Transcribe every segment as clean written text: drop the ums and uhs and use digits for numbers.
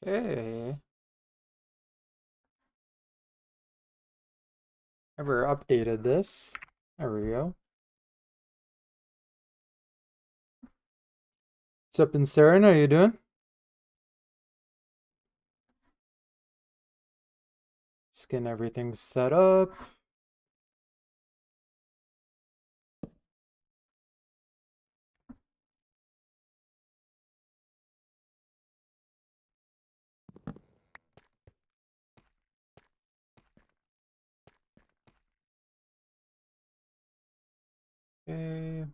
Okay. Never updated this. There we go. What's up, in Sarah? How you doing? Just getting everything set up. Okay.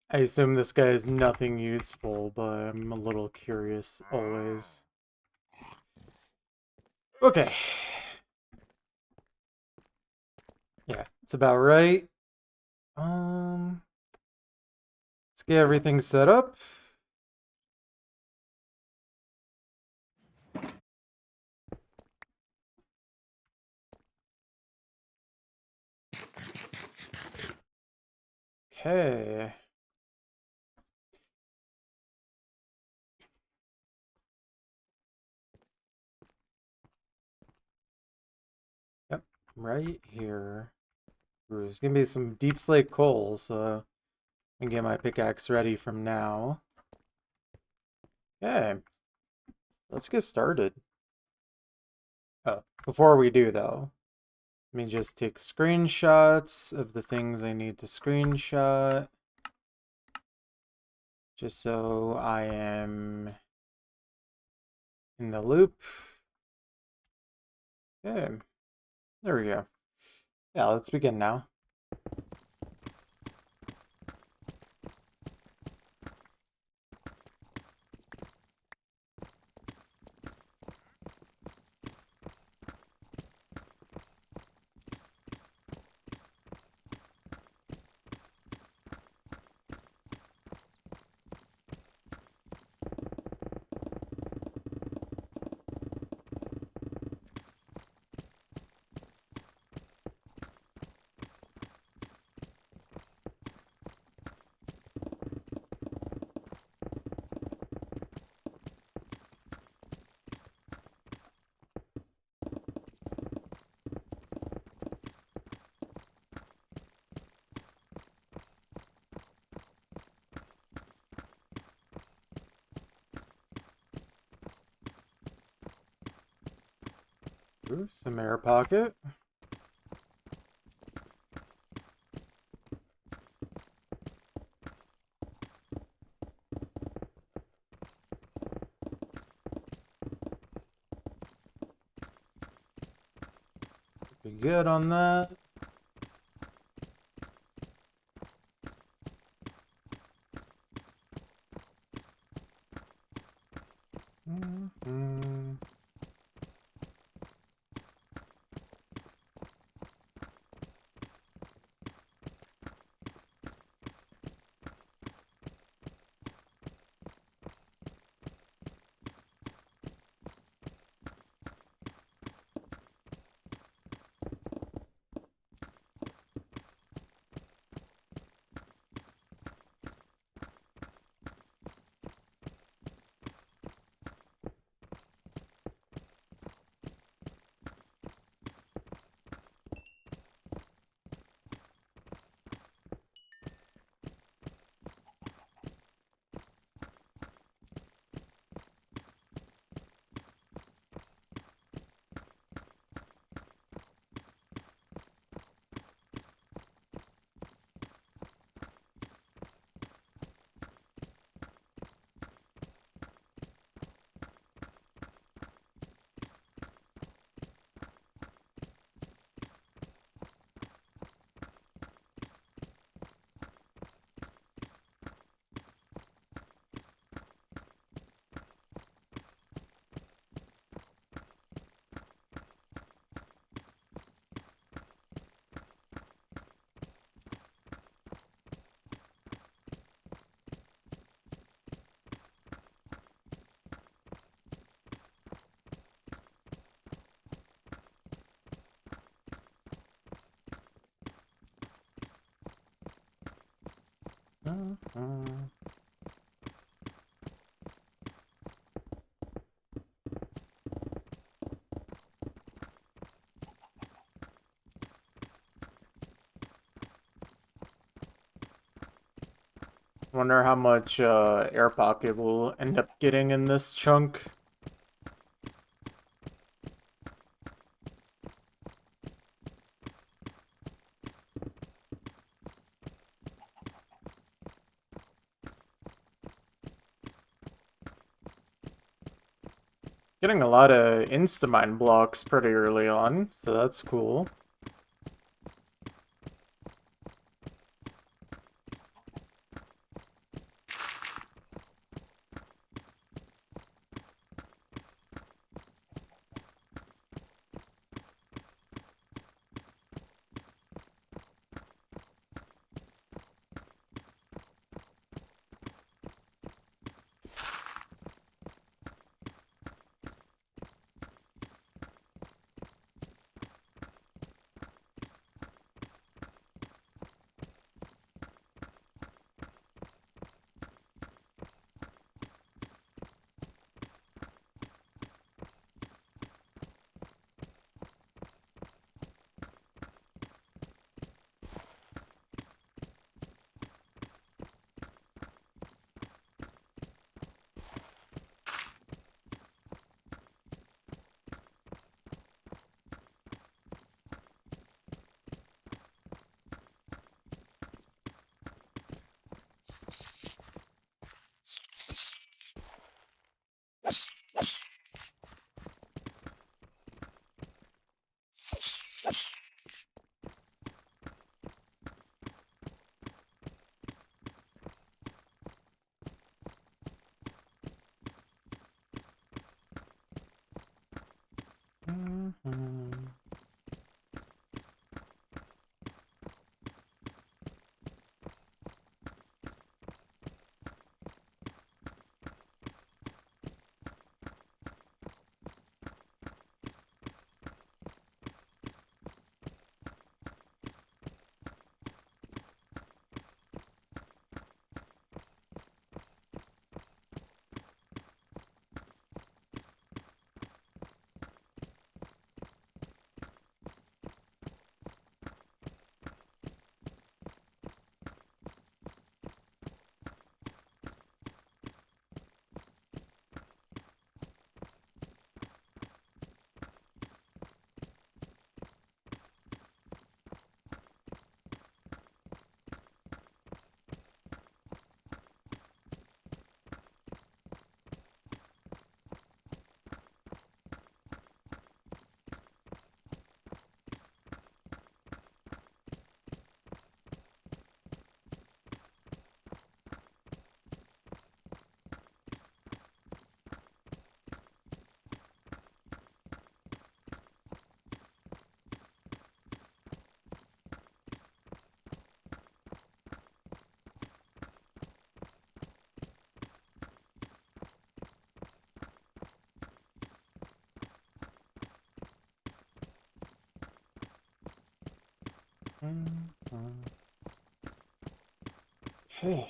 I assume this guy is nothing useful, but I'm a little curious always. Okay. Yeah, it's about right. Um, let's get everything set up. Okay. Yep, right here. Ooh, there's gonna be some deep slate coal, so I can get my pickaxe ready from now. Okay, let's get started. Oh, before we do though, let me just take screenshots of the things I need to screenshot, just so I am in the loop. Okay, there we go. Yeah, let's begin now. Ooh, some air pocket. Be good on that. Mhm. Wonder how much air pocket we'll end up getting in this chunk. Getting a lot of Instamine blocks pretty early on, so that's cool. Okay.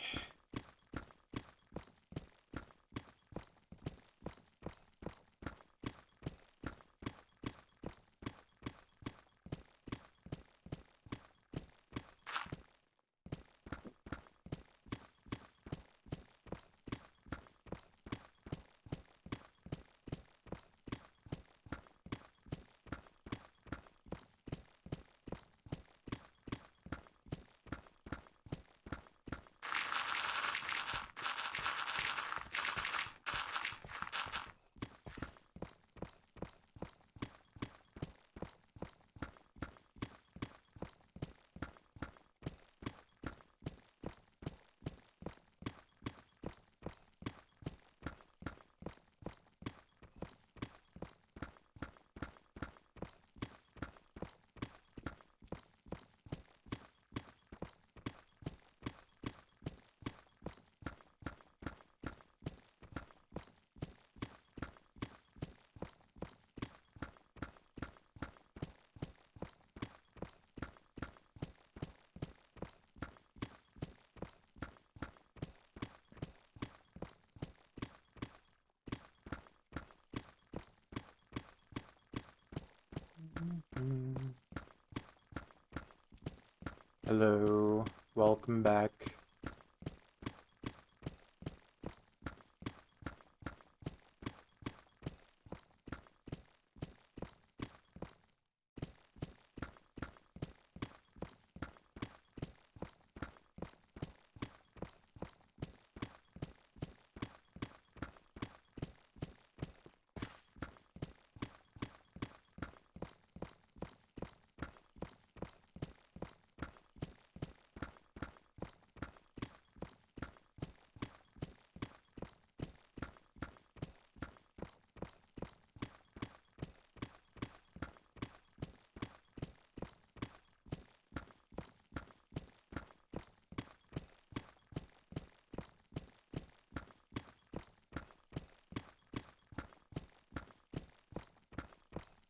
Hello, welcome back.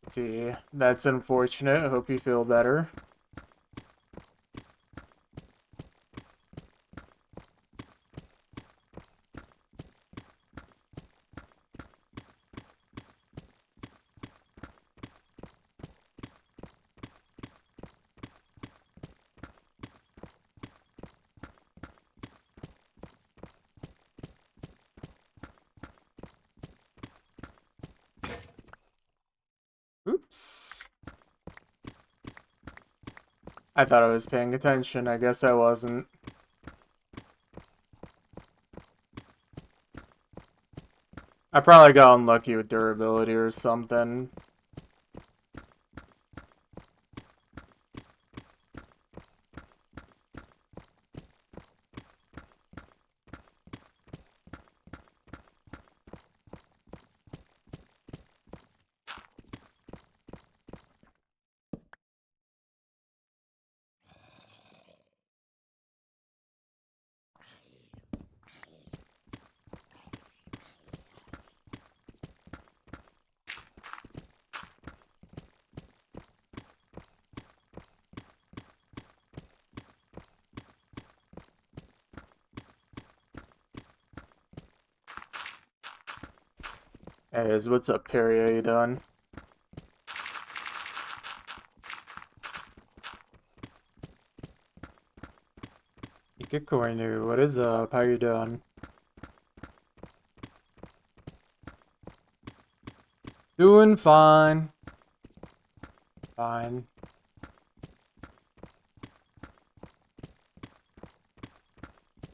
See, that's unfortunate. I hope you feel better. Oops. I thought I was paying attention. I guess I wasn't. I probably got unlucky with durability or something. Hey, what's up, Perry? How you doing? Ikikoinu, what is up? How you doing? Doing fine. Fine.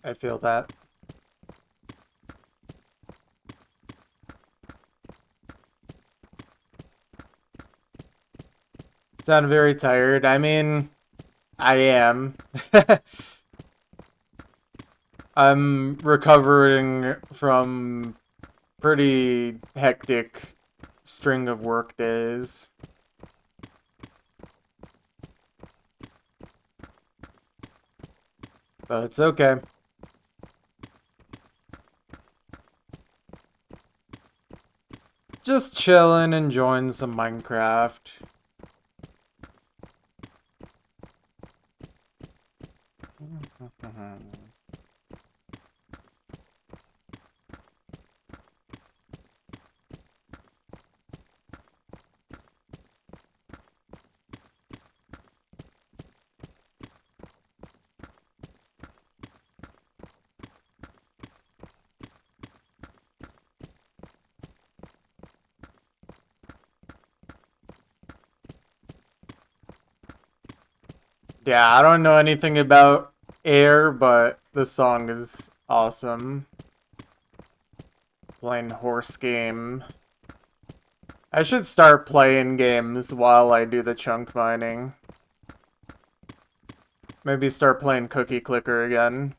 I feel that. Sound very tired. I mean, I am. I'm recovering from pretty hectic string of work days. But it's okay. Just chilling, enjoying some Minecraft. Yeah, I don't know anything about Air, but the song is awesome. Playing horse game. I should start playing games while I do the chunk mining. Maybe start playing Cookie Clicker again.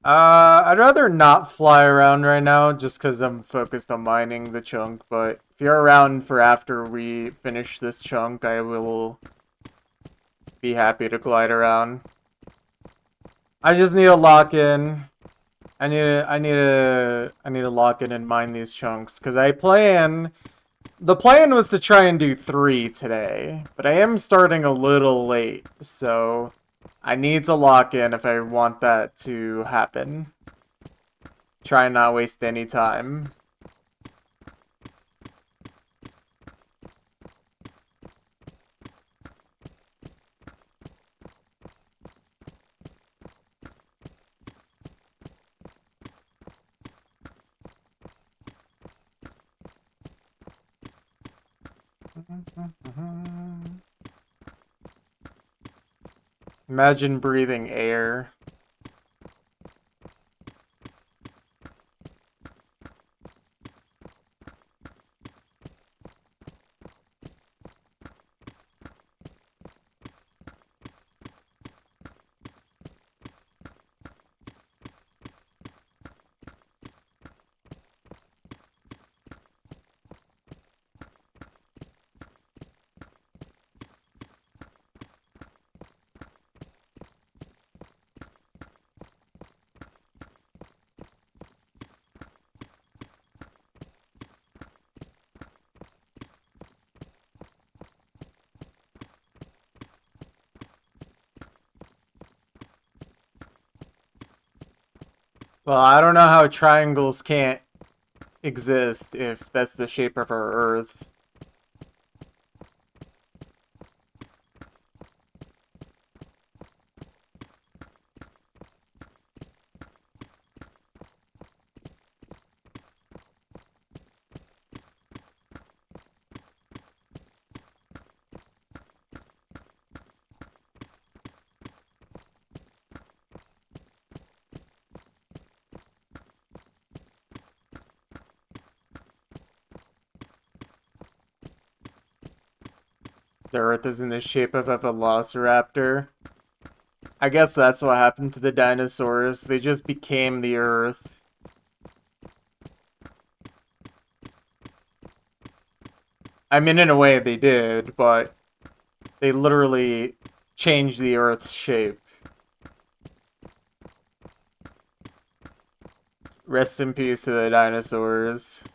I'd rather not fly around right now just because I'm focused on mining the chunk, but if you're around for after we finish this chunk, I will be happy to glide around. I just need to lock in. I need to lock in and mine these chunks because the plan was to try and do 3 today, but I am starting a little late, so I need to lock in if I want that to happen. Try and not waste any time. Imagine breathing air. Well, I don't know how triangles can't exist if that's the shape of our Earth. The Earth is in the shape of a velociraptor. I guess that's what happened to the dinosaurs. They just became the Earth. I mean, in a way they did, but they literally changed the Earth's shape. Rest in peace to the dinosaurs.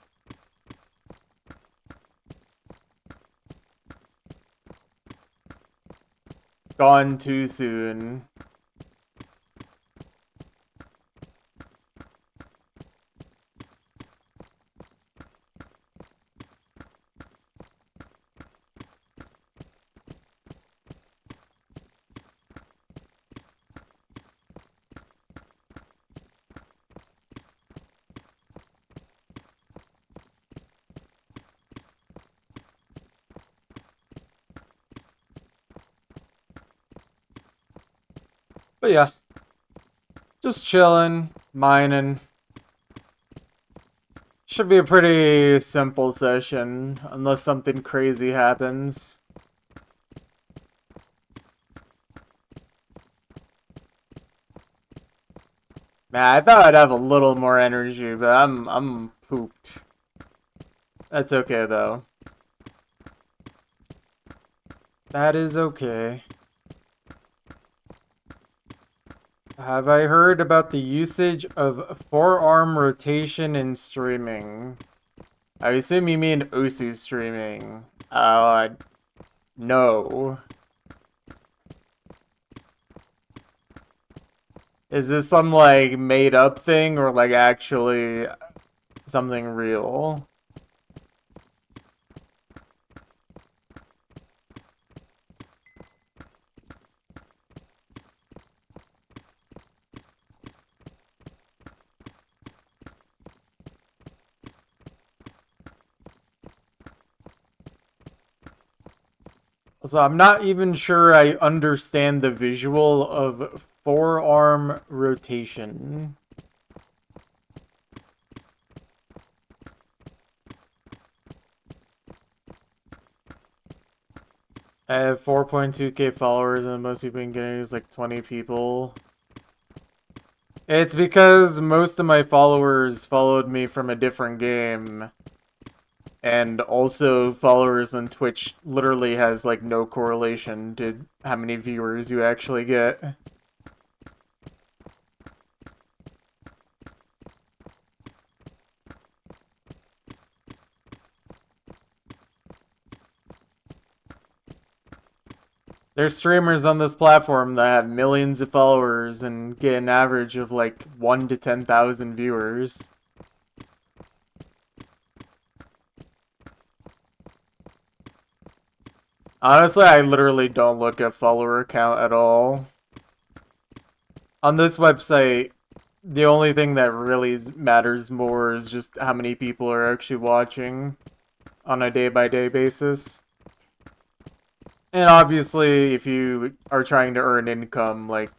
Gone too soon. But yeah. Just chilling, mining. Should be a pretty simple session, unless something crazy happens. Man, I thought I'd have a little more energy, but I'm pooped. That's okay though. That is okay. Have I heard about the usage of forearm rotation in streaming? I assume you mean Osu streaming. No. Is this some, like, made-up thing, or, like, actually something real? So I'm not even sure I understand the visual of forearm rotation. I have 4.2k followers and the most you've been getting is like 20 people. It's because most of my followers followed me from a different game. And also followers on Twitch literally has like no correlation to how many viewers you actually get. There's streamers on this platform that have millions of followers and get an average of like 1 to 10,000 viewers. Honestly, I literally don't look at follower count at all. On this website, the only thing that really matters more is just how many people are actually watching on a day-by-day basis. And obviously, if you are trying to earn income, like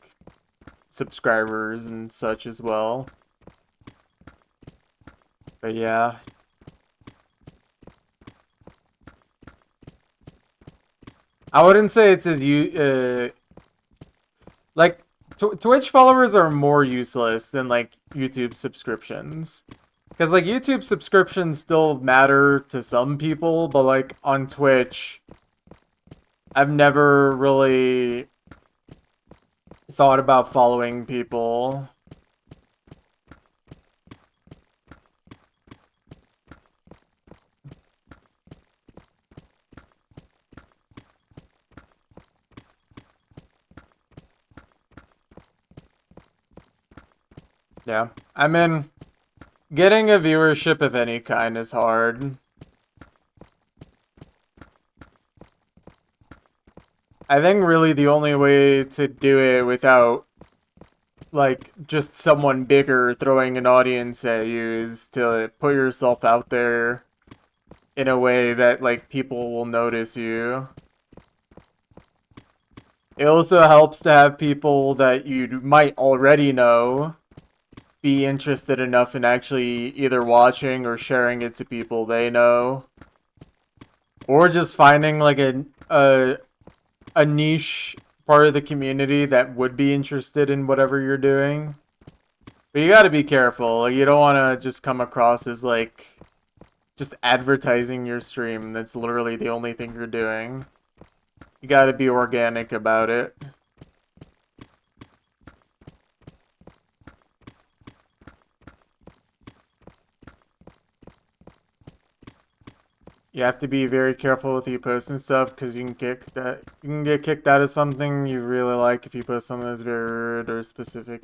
subscribers and such as well. But yeah. I wouldn't say it's as like Twitch followers are more useless than like YouTube subscriptions. Because like YouTube subscriptions still matter to some people, but like on Twitch, I've never really thought about following people. Yeah. I mean, getting a viewership of any kind is hard. I think really the only way to do it without like just someone bigger throwing an audience at you is to put yourself out there in a way that like people will notice you. It also helps to have people that you might already know be interested enough in actually either watching or sharing it to people they know. Or just finding like a niche part of the community that would be interested in whatever you're doing. But you gotta be careful. You don't want to just come across as like just advertising your stream. That's literally the only thing you're doing. You gotta be organic about it. You have to be very careful with you posting stuff because you can get kicked out of something you really like if you post something that's very rude or specific.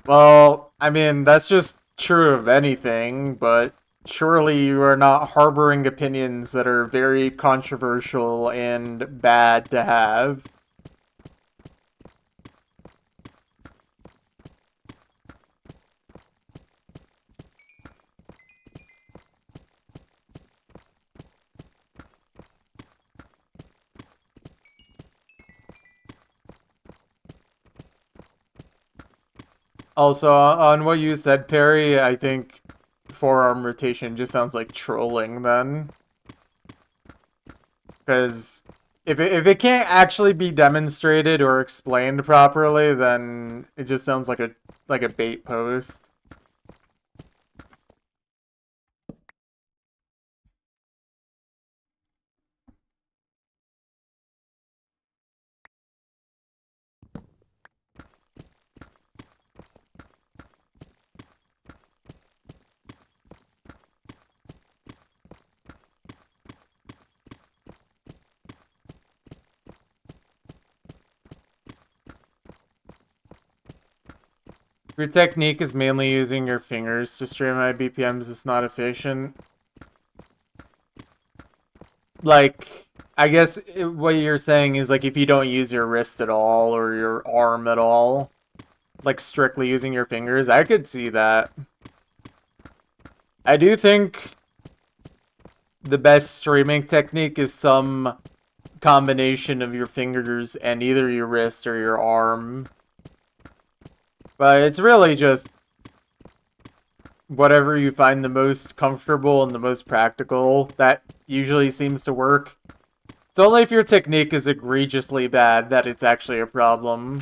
Well, I mean, that's just true of anything, but surely you are not harboring opinions that are very controversial and bad to have. Also, on what you said, Perry, I think forearm rotation just sounds like trolling then. Because if it can't actually be demonstrated or explained properly, then it just sounds like a bait post. If your technique is mainly using your fingers to stream high BPMs, it's not efficient. Like, I guess what you're saying is like if you don't use your wrist at all or your arm at all, like strictly using your fingers, I could see that. I do think the best streaming technique is some combination of your fingers and either your wrist or your arm. But it's really just whatever you find the most comfortable and the most practical. That usually seems to work. It's only if your technique is egregiously bad that it's actually a problem.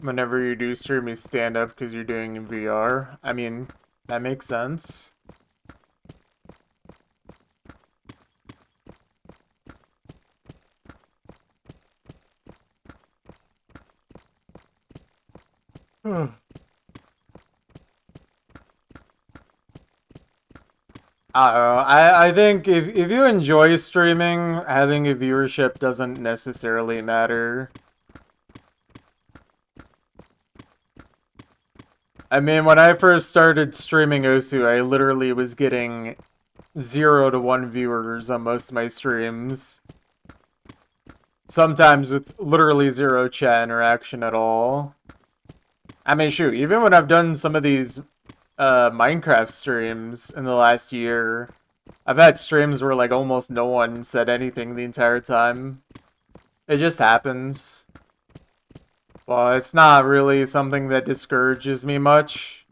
Whenever you do stream, you stand up because you're doing in VR. I mean, that makes sense. I don't know. I think if you enjoy streaming, having a viewership doesn't necessarily matter. I mean, when I first started streaming Osu, I literally was getting 0 to 1 viewers on most of my streams. Sometimes with literally 0 chat interaction at all. I mean, shoot, even when I've done some of these Minecraft streams in the last year, I've had streams where like almost no one said anything the entire time. It just happens. Well, it's not really something that discourages me much.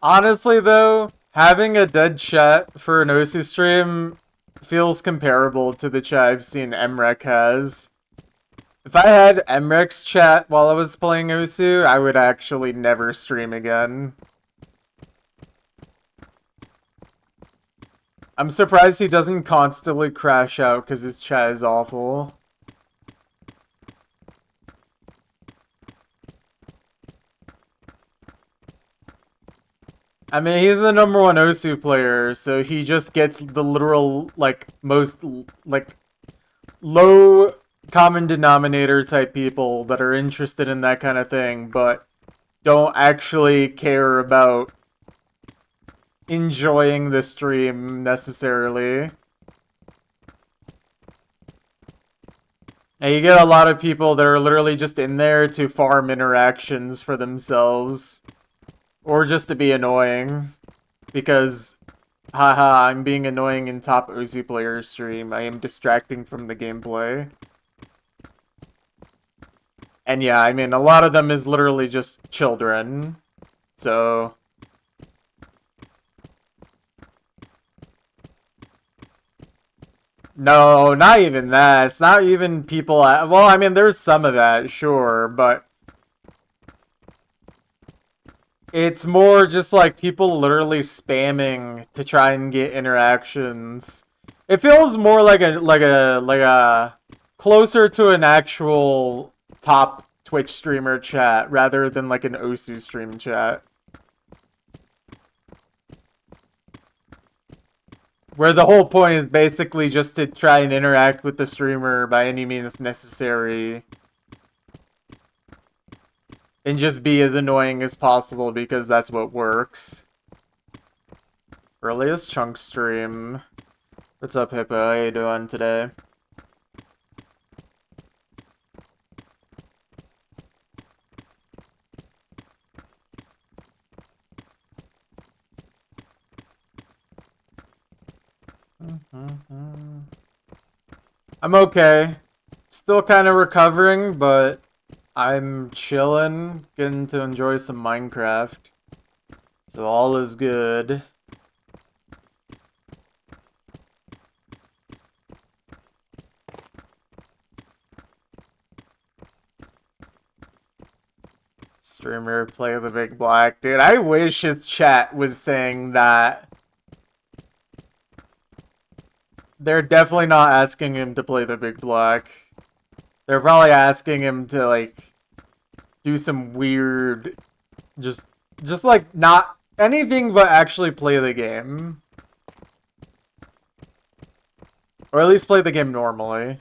Honestly, though, having a dead chat for an Osu stream feels comparable to the chat I've seen Emrek has. If I had Emrek's chat while I was playing Osu, I would actually never stream again. I'm surprised he doesn't constantly crash out because his chat is awful. I mean, he's the #1 Osu player, so he just gets the literal, like, most, like, low common denominator type people that are interested in that kind of thing, but don't actually care about enjoying the stream necessarily. And you get a lot of people that are literally just in there to farm interactions for themselves. Or just to be annoying. Because, haha, I'm being annoying in top Osu player stream. I am distracting from the gameplay. And yeah, I mean, a lot of them is literally just children. So... No, not even that. It's not even people... Well, I mean, there's some of that, sure, but... It's more just like people literally spamming to try and get interactions. It feels more like a closer to an actual top Twitch streamer chat rather than like an Osu stream chat. Where the whole point is basically just to try and interact with the streamer by any means necessary. And just be as annoying as possible because that's what works. Earliest chunk stream. What's up, Hippo? How you doing today? I'm okay. Still kind of recovering, but I'm chilling, getting to enjoy some Minecraft. So all is good. Streamer play the big black. Dude, I wish his chat was saying that. They're definitely not asking him to play the big black. They're probably asking him to, like, do some weird... Just like, not anything but actually play the game. Or at least play the game normally.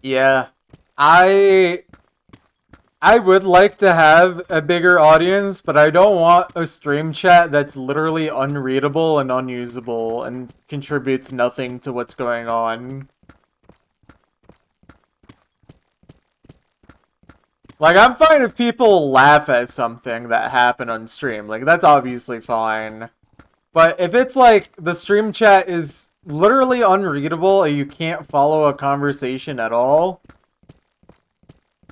Yeah. I would like to have a bigger audience, but I don't want a stream chat that's literally unreadable and unusable and contributes nothing to what's going on. Like, I'm fine if people laugh at something that happened on stream. Like, that's obviously fine. But if it's like, the stream chat is literally unreadable and you can't follow a conversation at all,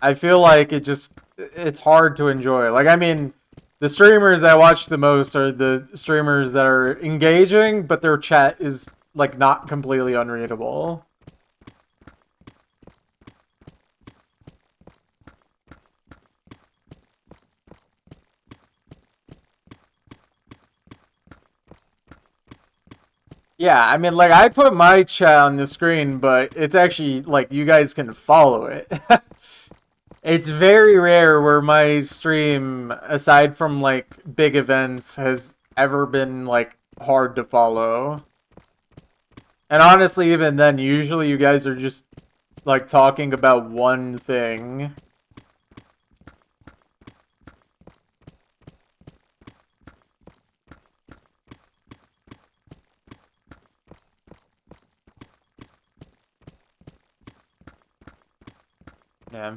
I feel like it's hard to enjoy. Like, I mean, the streamers I watch the most are the streamers that are engaging, but their chat is like not completely unreadable. Yeah, I mean, like, I put my chat on the screen, but it's actually, like, you guys can follow it. It's very rare where my stream, aside from, like, big events, has ever been, like, hard to follow. And honestly, even then, usually you guys are just, like, talking about one thing. Yeah.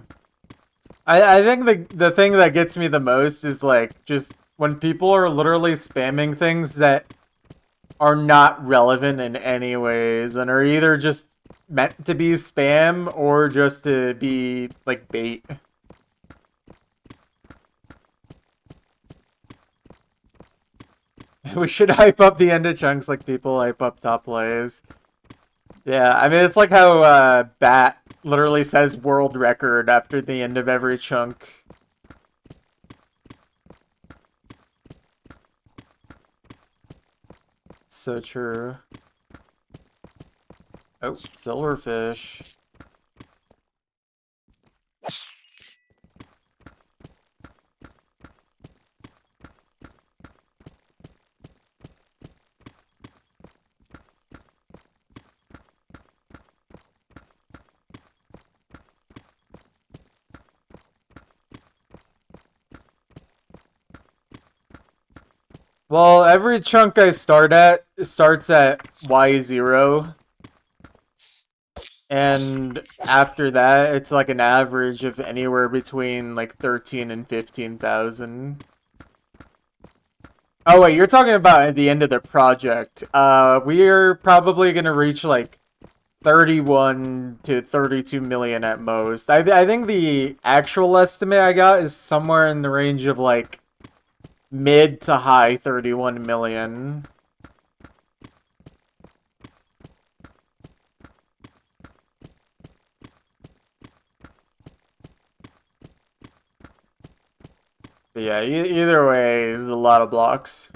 I think the thing that gets me the most is like just when people are literally spamming things that are not relevant in any ways and are either just meant to be spam or just to be like bait. We should hype up the end of chunks like people hype up top plays. Yeah, I mean it's like how Bat literally says world record after the end of every chunk. So true. Oh, silverfish. Well, every chunk I start at starts at Y0. And after that, it's like an average of anywhere between like 13 and 15,000. Oh wait, you're talking about at the end of the project. We're probably gonna reach like 31 to 32 million at most. I think the actual estimate I got is somewhere in the range of like mid to high 31 million. But yeah, either way, is a lot of blocks.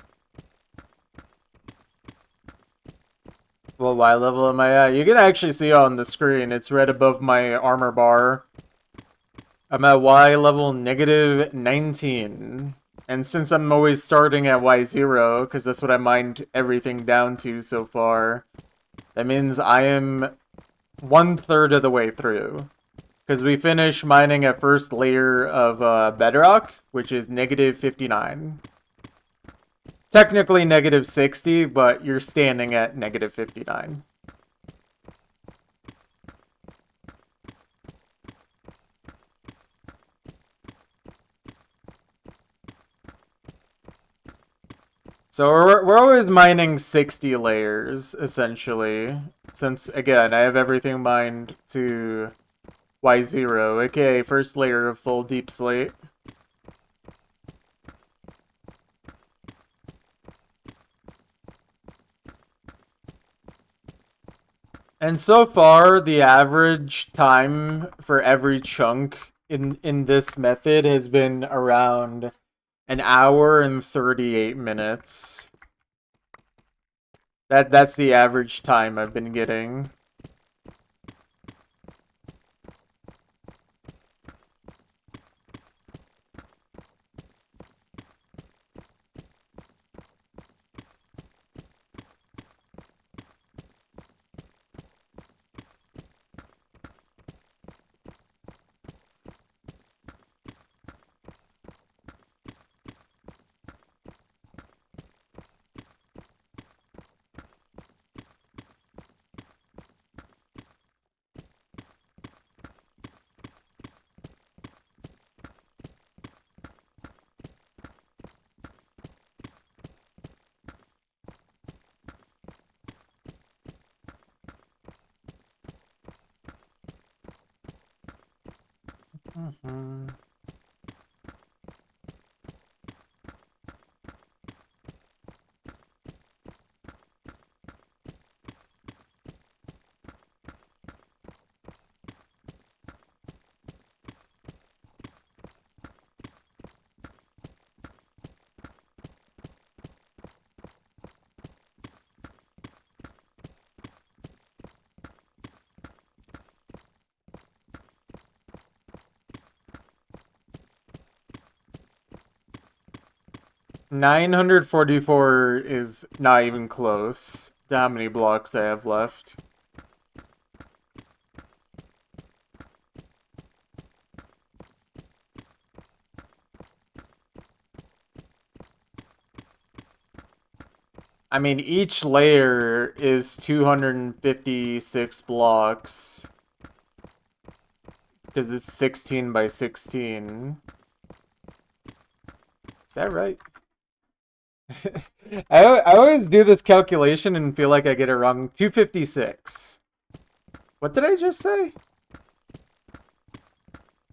What Y level am I at? You can actually see on the screen. It's right above my armor bar. I'm at Y level negative 19. And since I'm always starting at Y0, because that's what I mined everything down to so far, that means I am 1/3 of the way through. Because we finish mining at first layer of bedrock, which is negative 59. Technically negative 60, but you're standing at negative 59. So we're always mining 60 layers, essentially. Since, again, I have everything mined to Y0, aka first layer of full deep slate. And so far, the average time for every chunk in this method has been around an hour and 38 minutes. That's the average time I've been getting. 944 is not even close to how many blocks I have left. I mean, each layer is 256 blocks. Because it's 16 by 16. Is that right? I always do this calculation and feel like I get it wrong. 256. What did I just say?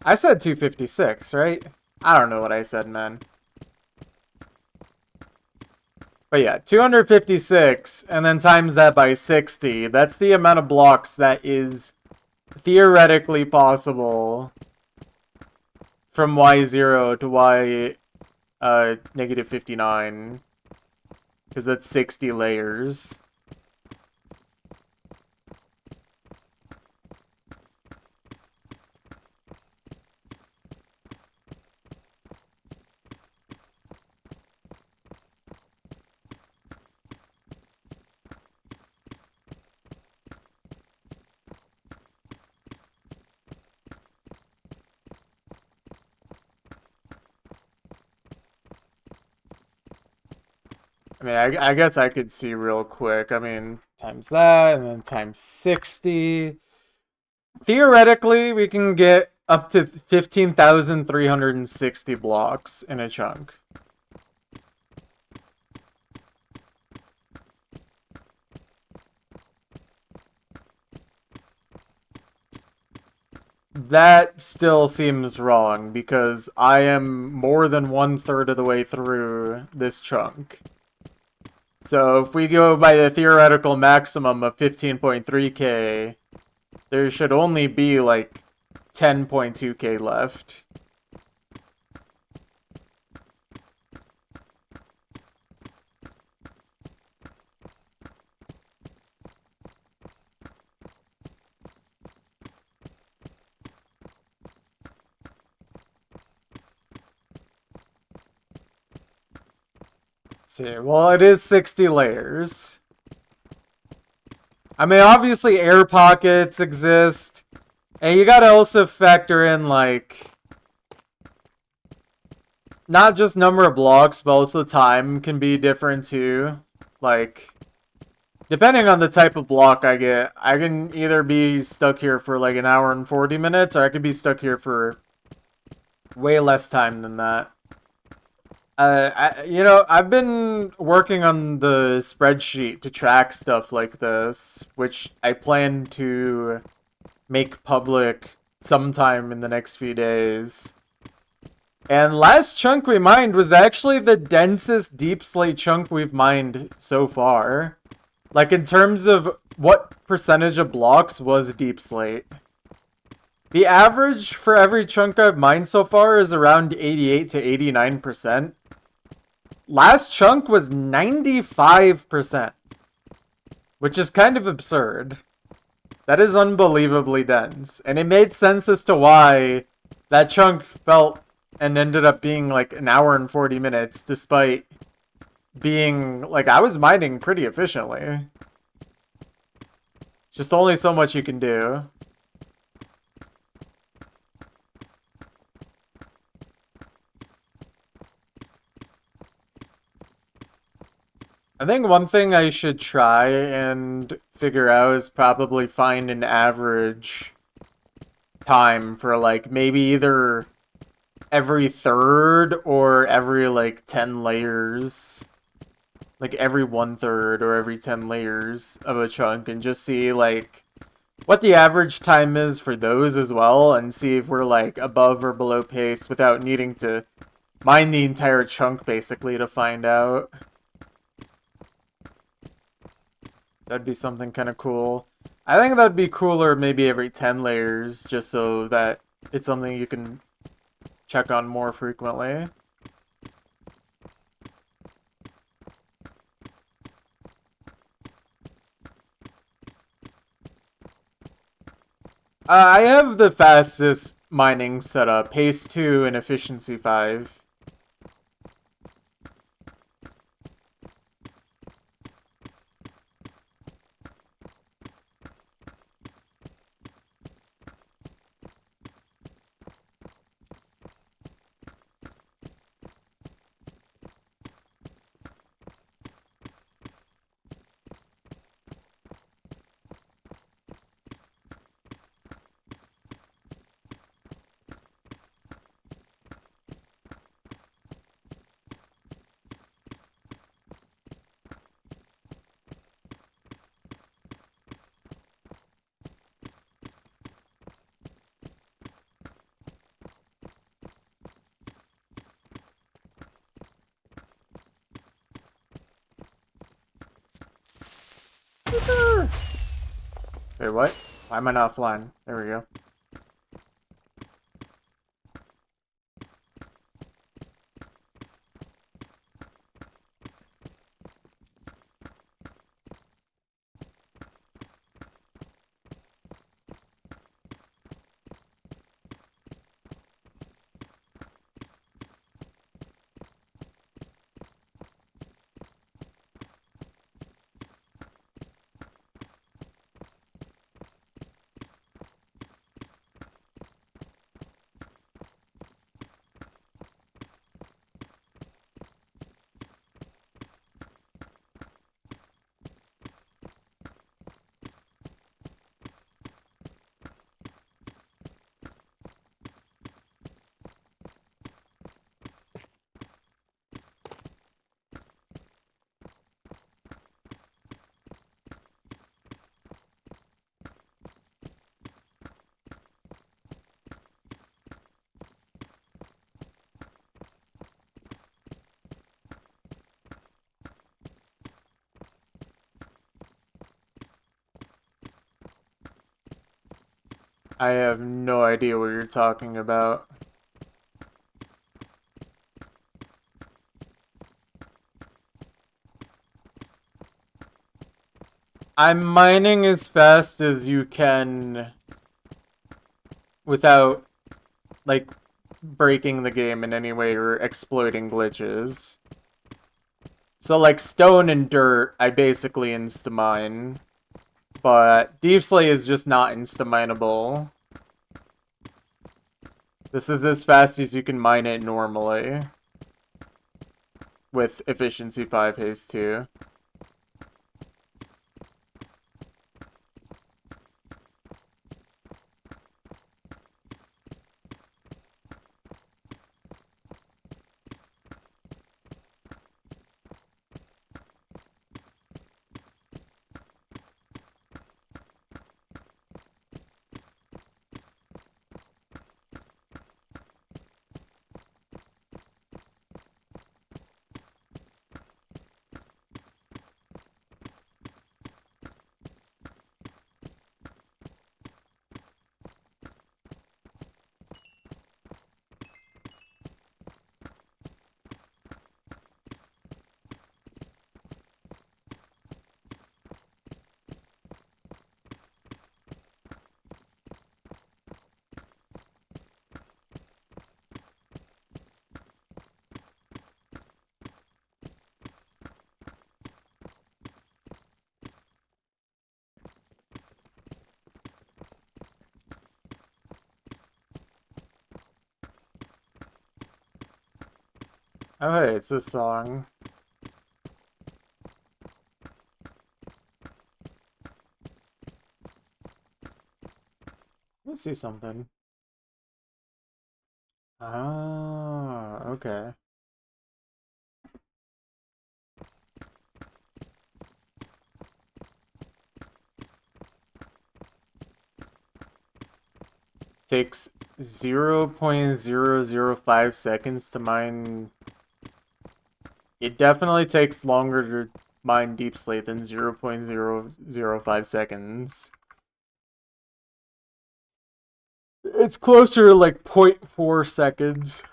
I said 256, right? I don't know what I said, man. But yeah, 256, and then times that by 60. That's the amount of blocks that is theoretically possible from Y0 to Y negative 59. Because that's 60 layers. I mean, I guess I could see real quick. I mean, times that, and then times 60. Theoretically, we can get up to 15,360 blocks in a chunk. That still seems wrong, because I am more than 1/3 of the way through this chunk. So if we go by the theoretical maximum of 15.3k, there should only be like 10.2k left. See, well, it is 60 layers. I mean, obviously air pockets exist. And you gotta also factor in, like, not just number of blocks, but also time can be different too. Like, depending on the type of block I get, I can either be stuck here for like an hour and 40 minutes, or I could be stuck here for way less time than that. I've been working on the spreadsheet to track stuff like this, which I plan to make public sometime in the next few days. And last chunk we mined was actually the densest deep slate chunk we've mined so far. Like, in terms of what percentage of blocks was deep slate. The average for every chunk I've mined so far is around 88 to 89%. Last chunk was 95%, which is kind of absurd. That is unbelievably dense, and it made sense as to why that chunk felt and ended up being like an hour and 40 minutes, despite being, like, I was mining pretty efficiently. Just only so much you can do. I think one thing I should try and figure out is probably find an average time for, like, maybe either every third or every, like, 10 layers. Like, every 1/3 or every 10 layers of a chunk, and just see, like, what the average time is for those as well, and see if we're like above or below pace without needing to mine the entire chunk basically to find out. That'd be something kind of cool. I think that'd be cooler maybe every 10 layers, just so that it's something you can check on more frequently. I have the fastest mining setup, haste 2 and efficiency 5. Wait, what? Why am I not flying? There we go. I have no idea what you're talking about. I'm mining as fast as you can without, like, breaking the game in any way or exploiting glitches. So, like, stone and dirt, I basically insta-mine. But Deepslate is just not insta-mineable. This is as fast as you can mine it normally. With efficiency 5 haste 2. Oh hey, it's this song. Let me see something. Ah, okay. Takes 0.005 seconds to mine. It definitely takes longer to mine Deep Slate than 0.005 seconds. It's closer to like 0.4 seconds.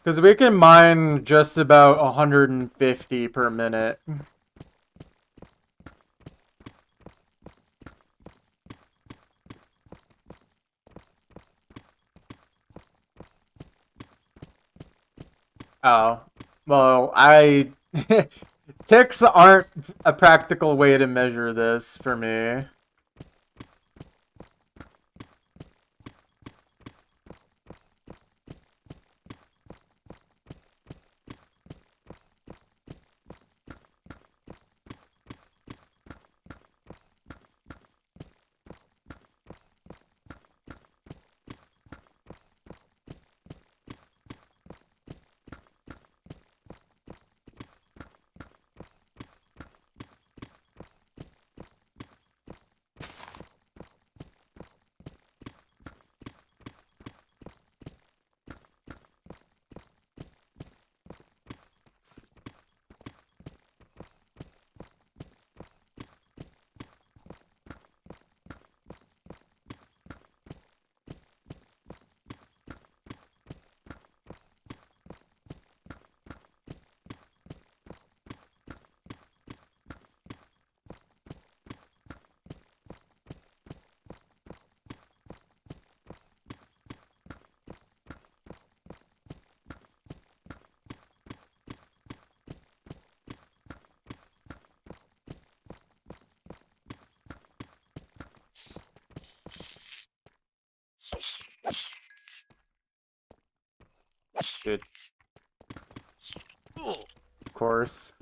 Because we can mine just about 150 per minute. Oh. Well, ticks aren't a practical way to measure this for me. Good. Of course.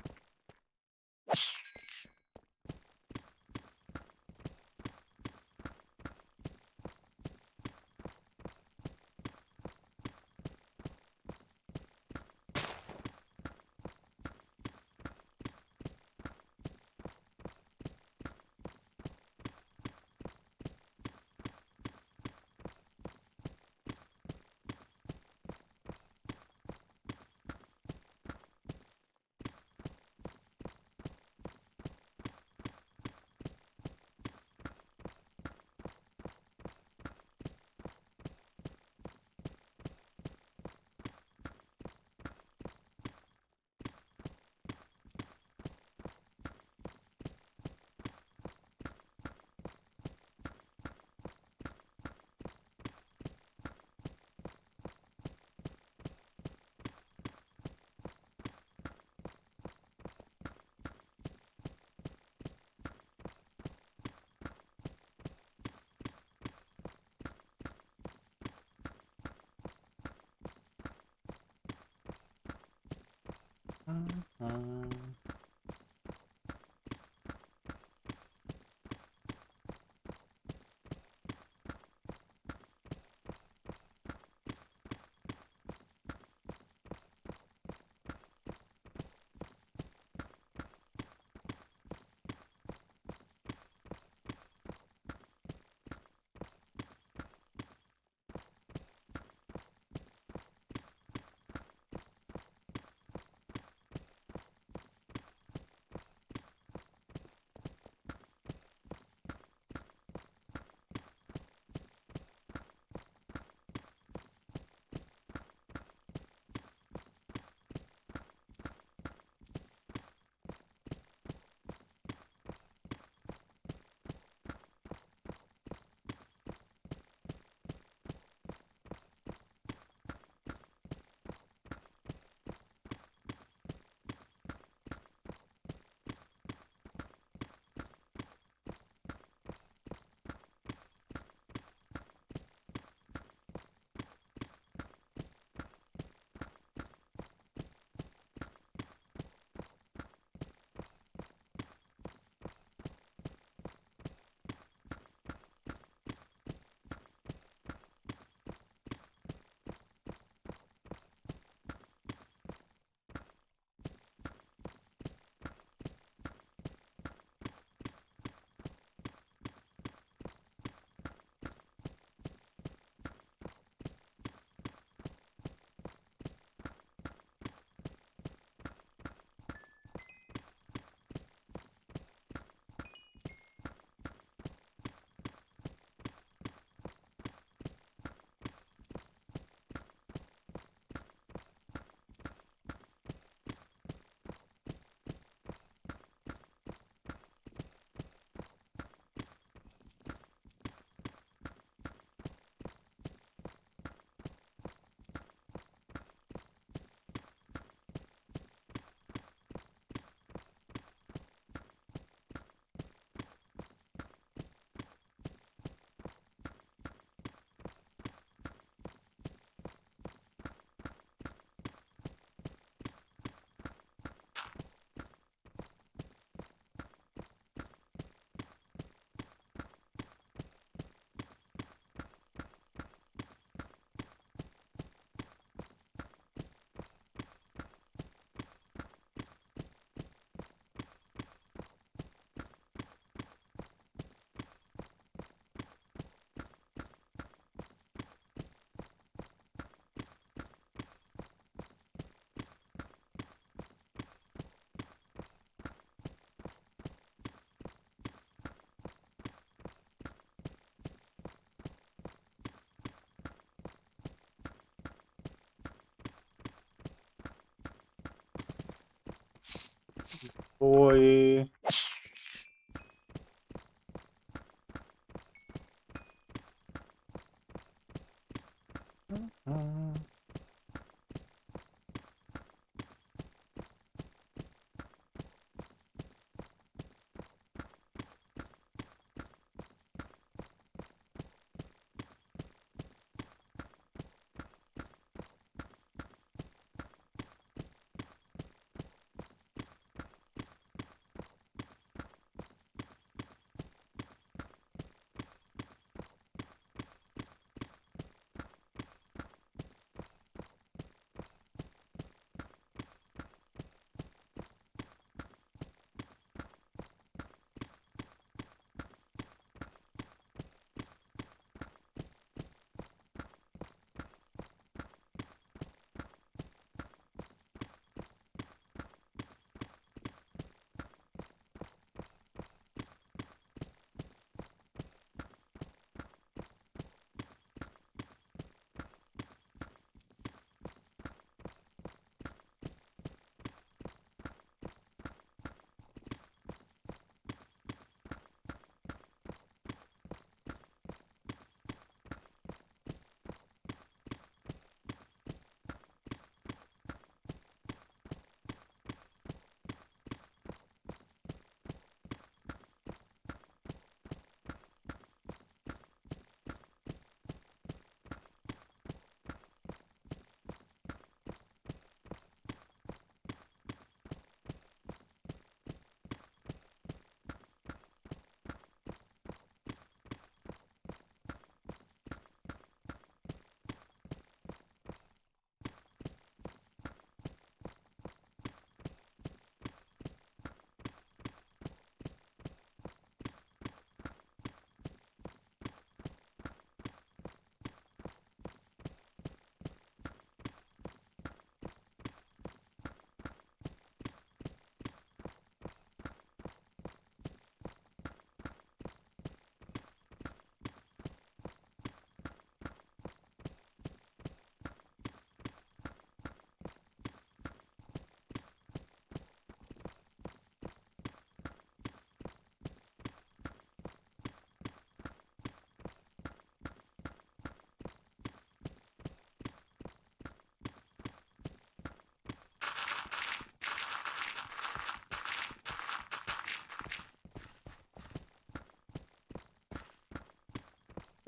boy.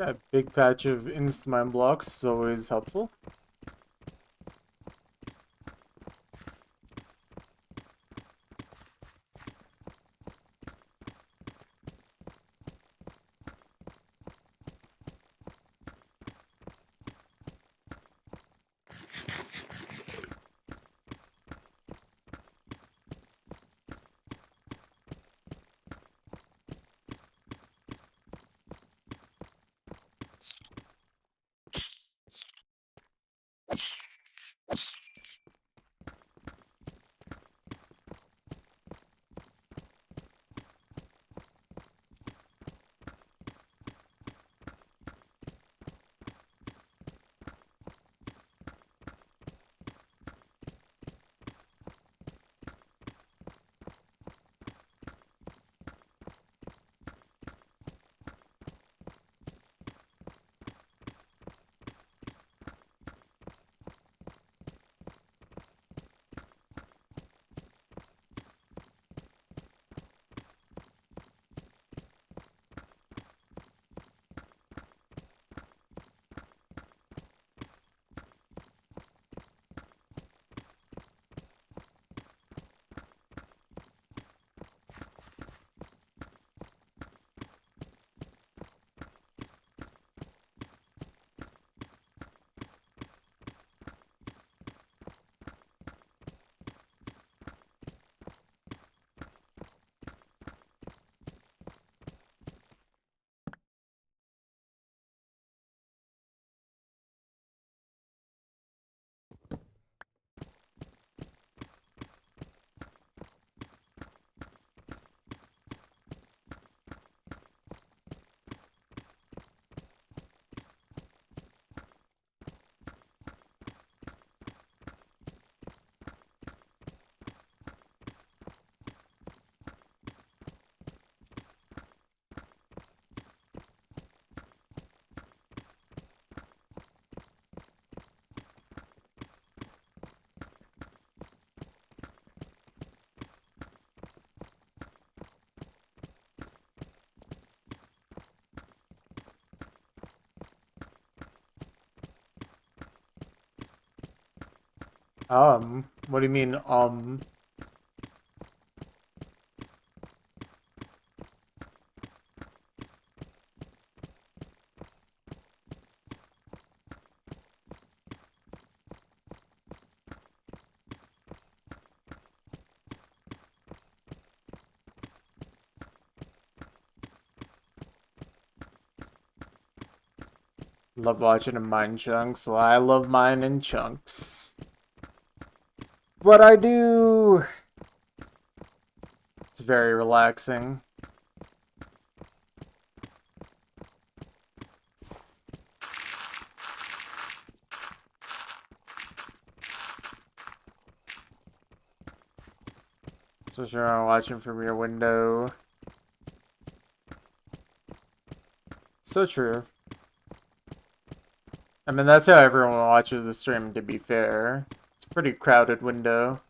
That big patch of Instamind blocks is always helpful. What do you mean, Love watching him mine chunks? Well, I love mine in chunks. What I do! It's very relaxing. Especially when I'm watching from your window. So true. I mean, that's how everyone watches the stream, to be fair. It's a pretty crowded window.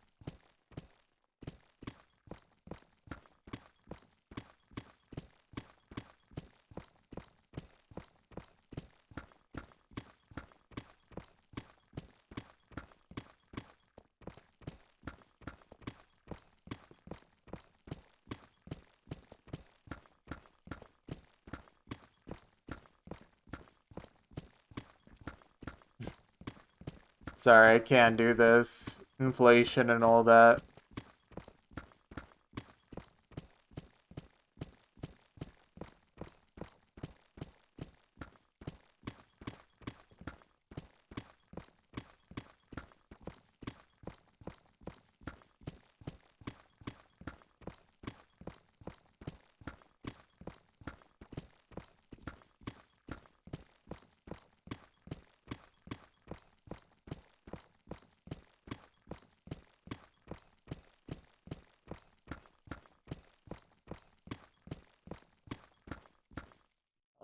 Sorry, I can't do this. Inflation and all that.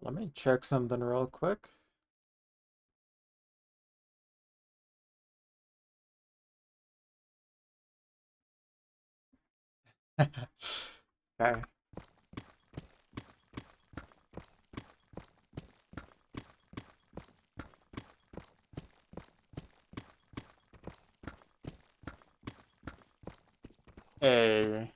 Let me check something real quick. Okay. Hey.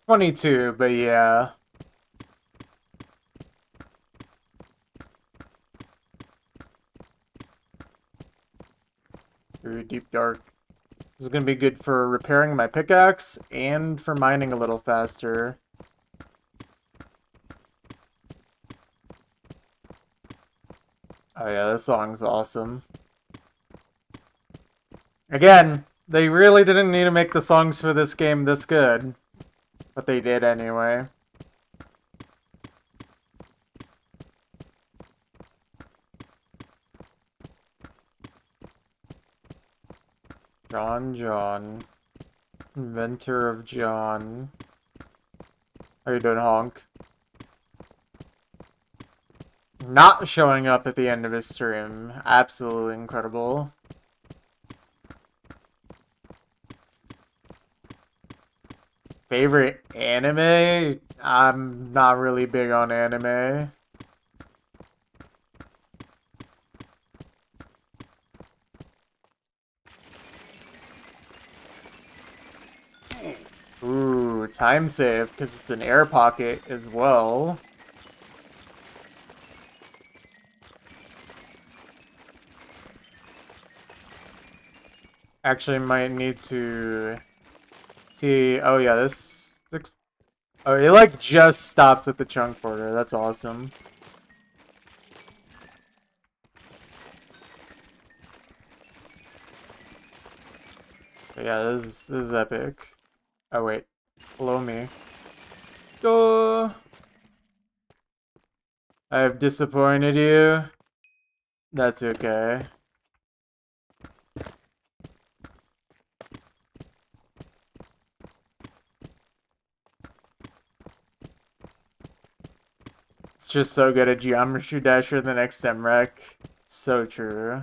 22, but yeah. Ooh, Deep Dark. This is gonna be good for repairing my pickaxe and for mining a little faster. Oh yeah, this song's awesome. Again, they really didn't need to make the songs for this game this good. But they did anyway. John. Inventor of John. How you doing, Honk? Not showing up at the end of his stream. Absolutely incredible. Favorite anime? I'm not really big on anime. Ooh, time save, because it's an air pocket as well. Actually, might need to see. Oh yeah, this. Oh, it like just stops at the chunk border. That's awesome. But yeah, this is epic. Oh wait, below me. Duh. I have disappointed you. That's okay. It's just so good at Geometry Dasher the next MREC. So true.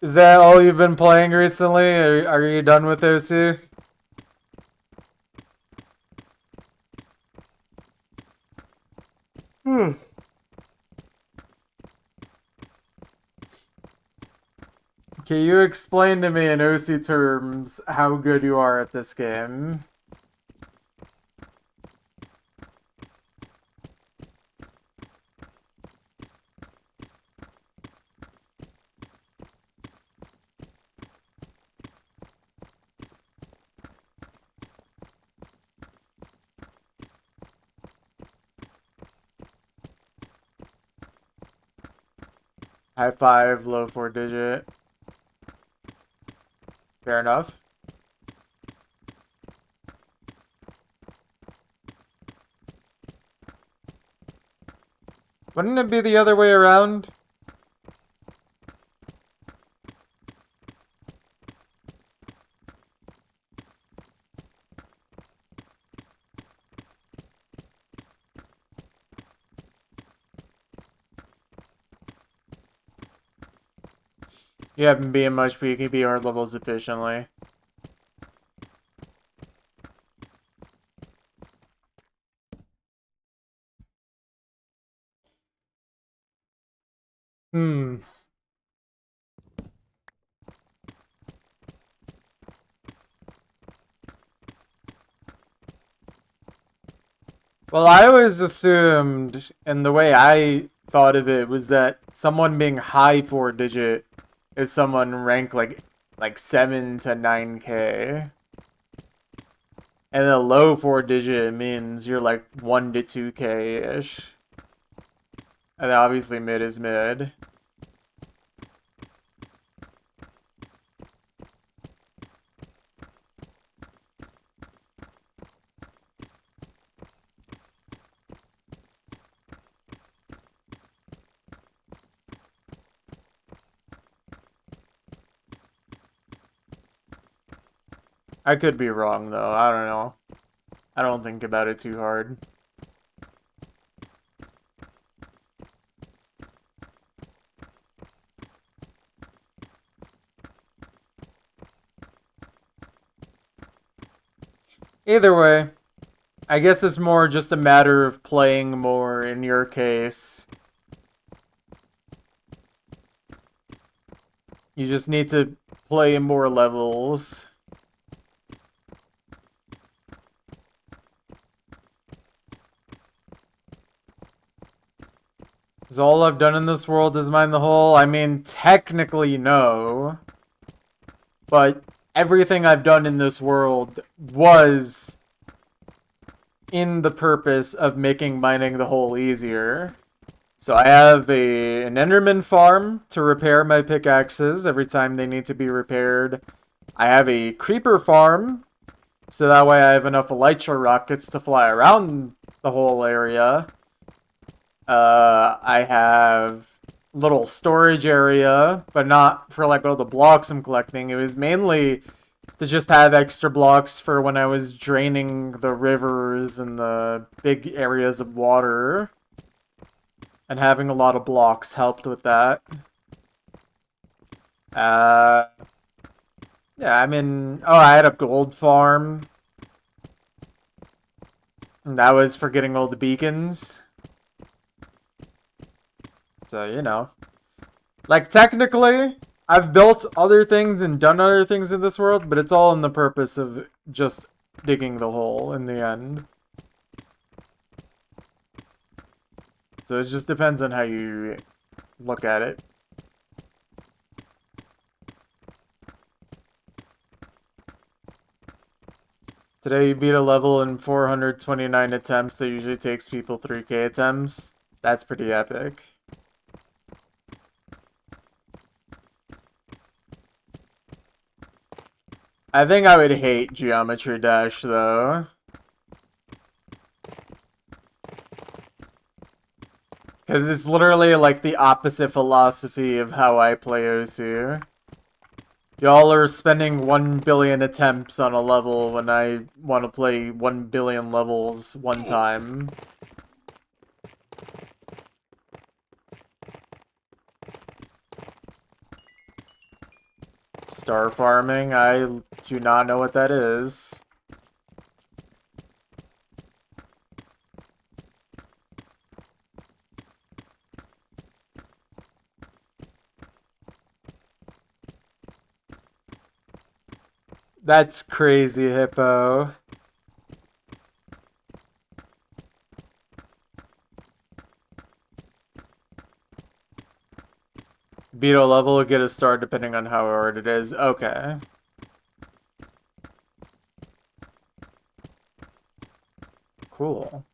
Is that all you've been playing recently? Are you done with OC? Hmm. Can you explain to me in OC terms how good you are at this game? High five, low 4-digit. Fair enough. Wouldn't it be the other way around? You haven't been much, but you can beat hard levels efficiently. Hmm. Well, I always assumed, and the way I thought of it was that someone being high 4-digit is someone ranked like 7 to 9K. And a low 4-digit means you're like 1 to 2K-ish. And obviously mid is mid. I could be wrong though, I don't know. I don't think about it too hard. Either way, I guess it's more just a matter of playing more in your case. You just need to play more levels. Is all I've done in this world is mine the hole? I mean, technically no. But everything I've done in this world was in the purpose of making mining the hole easier. So I have an Enderman farm to repair my pickaxes every time they need to be repaired. I have a creeper farm, so that way I have enough elytra rockets to fly around the whole area. I have little storage area, but not for like all the blocks I'm collecting. It was mainly to just have extra blocks for when I was draining the rivers and the big areas of water. And having a lot of blocks helped with that. Yeah, I mean, oh, I had a gold farm. And that was for getting all the beacons. So, you know. Like, technically, I've built other things and done other things in this world, but it's all in the purpose of just digging the hole in the end. So it just depends on how you look at it. Today you beat a level in 429 attempts that usually takes people 3k attempts. That's pretty epic. I think I would hate Geometry Dash though. Because it's literally like the opposite philosophy of how I play Osu. Y'all are spending 1 billion attempts on a level when I want to play 1 billion levels one time. Star farming? I do not know what that is. That's crazy, Hippo. Beat a level, get a star depending on how hard it is. Okay. Cool.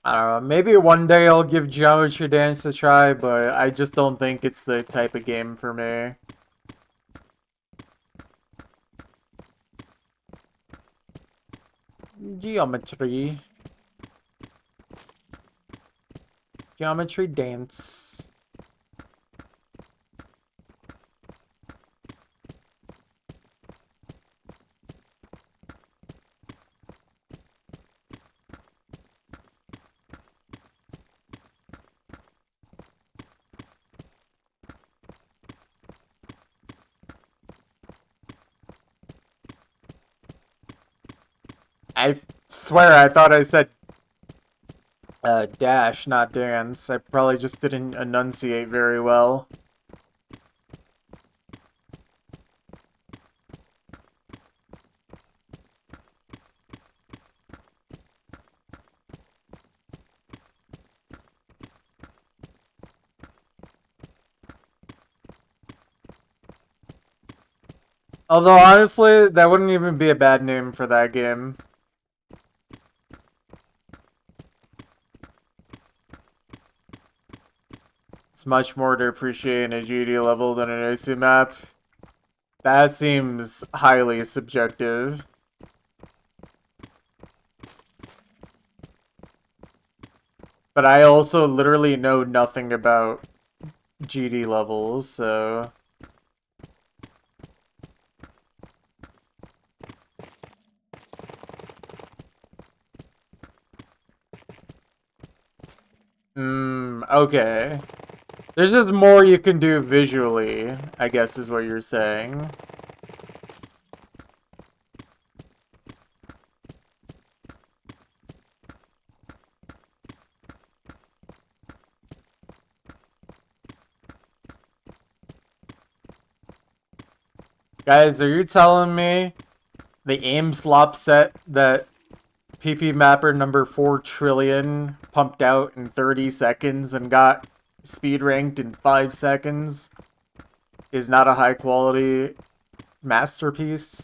I don't know, maybe one day I'll give Geometry Dash a try, but I just don't think it's the type of game for me. Geometry. Geometry Dance. I swear I thought I said dash, not dance. I probably just didn't enunciate very well. Although, honestly, that wouldn't even be a bad name for that game. It's much more to appreciate in a GD level than an OC map. That seems highly subjective. But I also literally know nothing about GD levels, so... Okay. There's just more you can do visually, I guess is what you're saying. Guys, are you telling me the aim slop set that PP mapper number 4 trillion pumped out in 30 seconds and got speed ranked in 5 seconds is not a high quality masterpiece.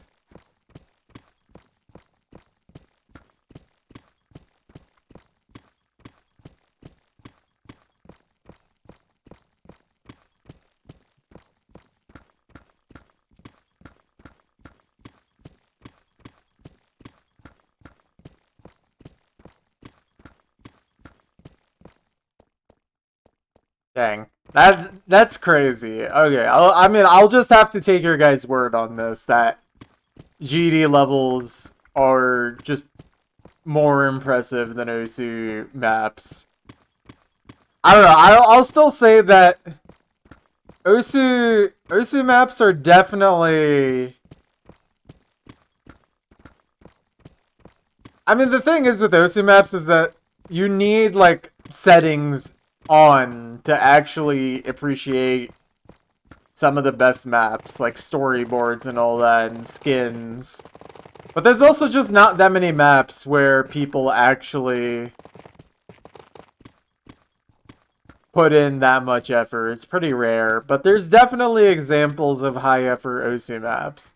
Dang. That's crazy. Okay, I'll just have to take your guys' word on this that GD levels are just more impressive than Osu maps. I don't know. I'll still say that Osu maps are definitely. I mean, the thing is with Osu maps is that you need like settings on to actually appreciate some of the best maps, like storyboards and all that, and skins. But there's also just not that many maps where people actually put in that much effort. It's pretty rare, but there's definitely examples of high effort Osu maps.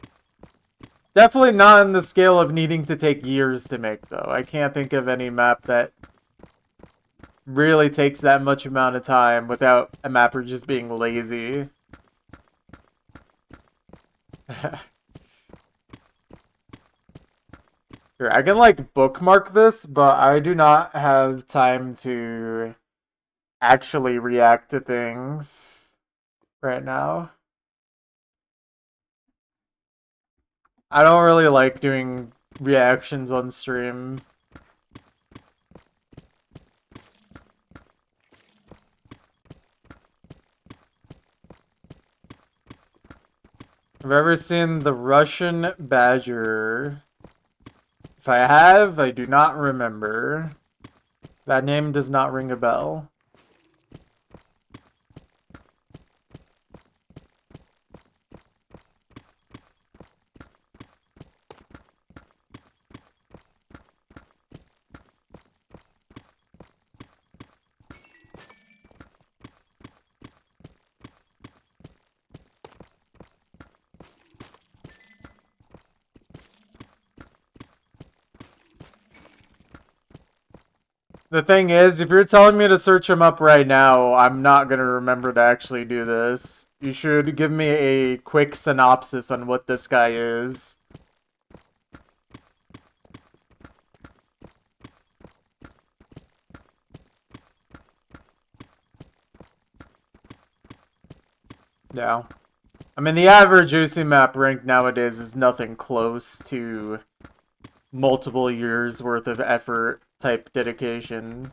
Definitely not on the scale of needing to take years to make, though. I can't think of any map that really takes that much amount of time without a mapper just being lazy. Sure, I can like bookmark this, but I do not have time to actually react to things right now. I don't really like doing reactions on stream. Have I ever seen the Russian Badger? If I have, I do not remember. That name does not ring a bell. The thing is, if you're telling me to search him up right now, I'm not gonna remember to actually do this. You should give me a quick synopsis on what this guy is. Yeah. I mean, the average Osu map rank nowadays is nothing close to multiple years worth of effort type dedication.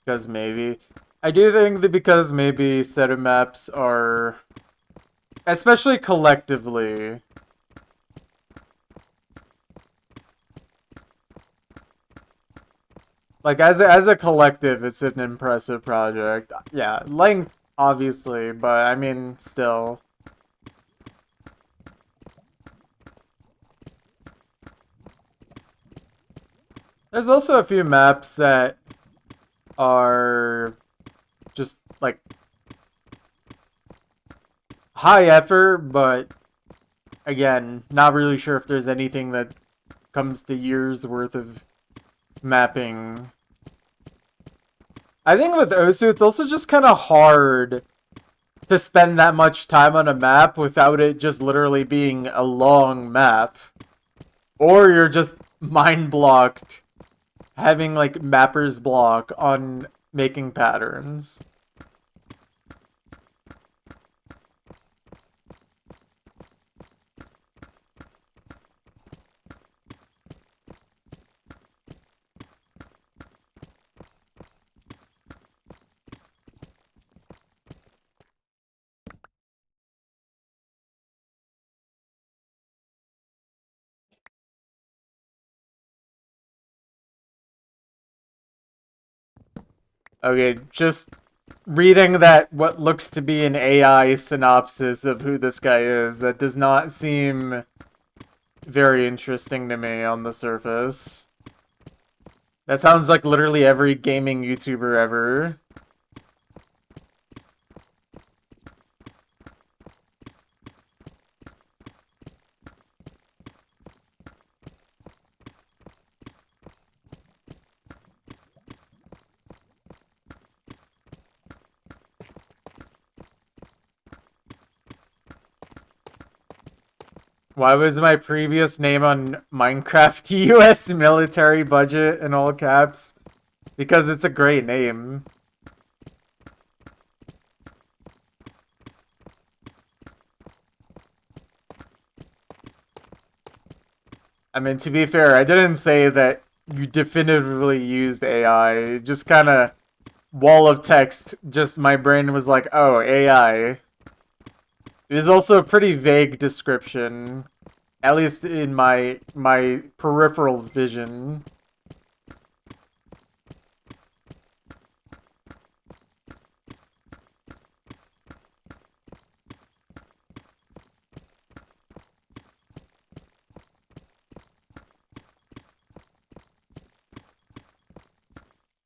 Because maybe. I do think that because maybe Setu maps are, especially collectively, like as a collective, it's an impressive project. Yeah, length obviously, but I mean still. There's also a few maps that are just like high effort, but again, not really sure if there's anything that comes to years worth of mapping. I think with Osu, it's also just kind of hard to spend that much time on a map without it just literally being a long map. Or you're just mind blocked, having like mapper's block on making patterns. Okay, just reading that what looks to be an AI synopsis of who this guy is, that does not seem very interesting to me on the surface. That sounds like literally every gaming YouTuber ever. Why was my previous name on Minecraft US military budget in all caps? Because it's a great name. I mean, to be fair, I didn't say that you definitively used AI. Just kind of wall of text. Just my brain was like, oh, AI. It is also a pretty vague description, at least in my peripheral vision.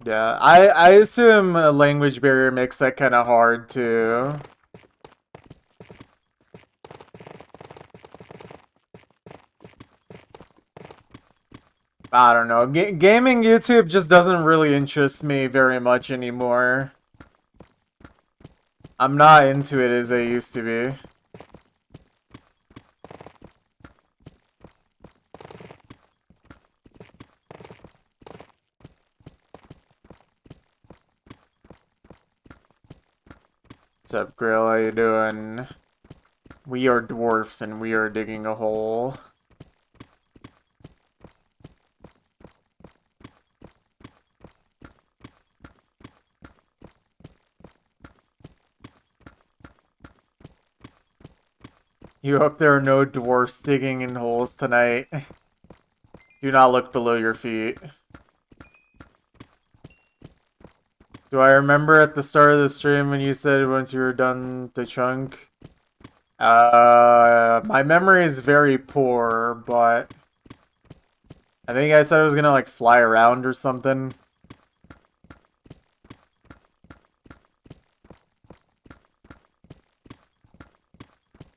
Yeah, I assume a language barrier makes that kind of hard too. I don't know. Gaming YouTube just doesn't really interest me very much anymore. I'm not into it as I used to be. What's up, Grill? How you doing? We are dwarfs and we are digging a hole. You hope there are no dwarfs digging in holes tonight. Do not look below your feet. Do I remember at the start of the stream when you said once you were done the chunk? My memory is very poor, but I think I said I was gonna like fly around or something.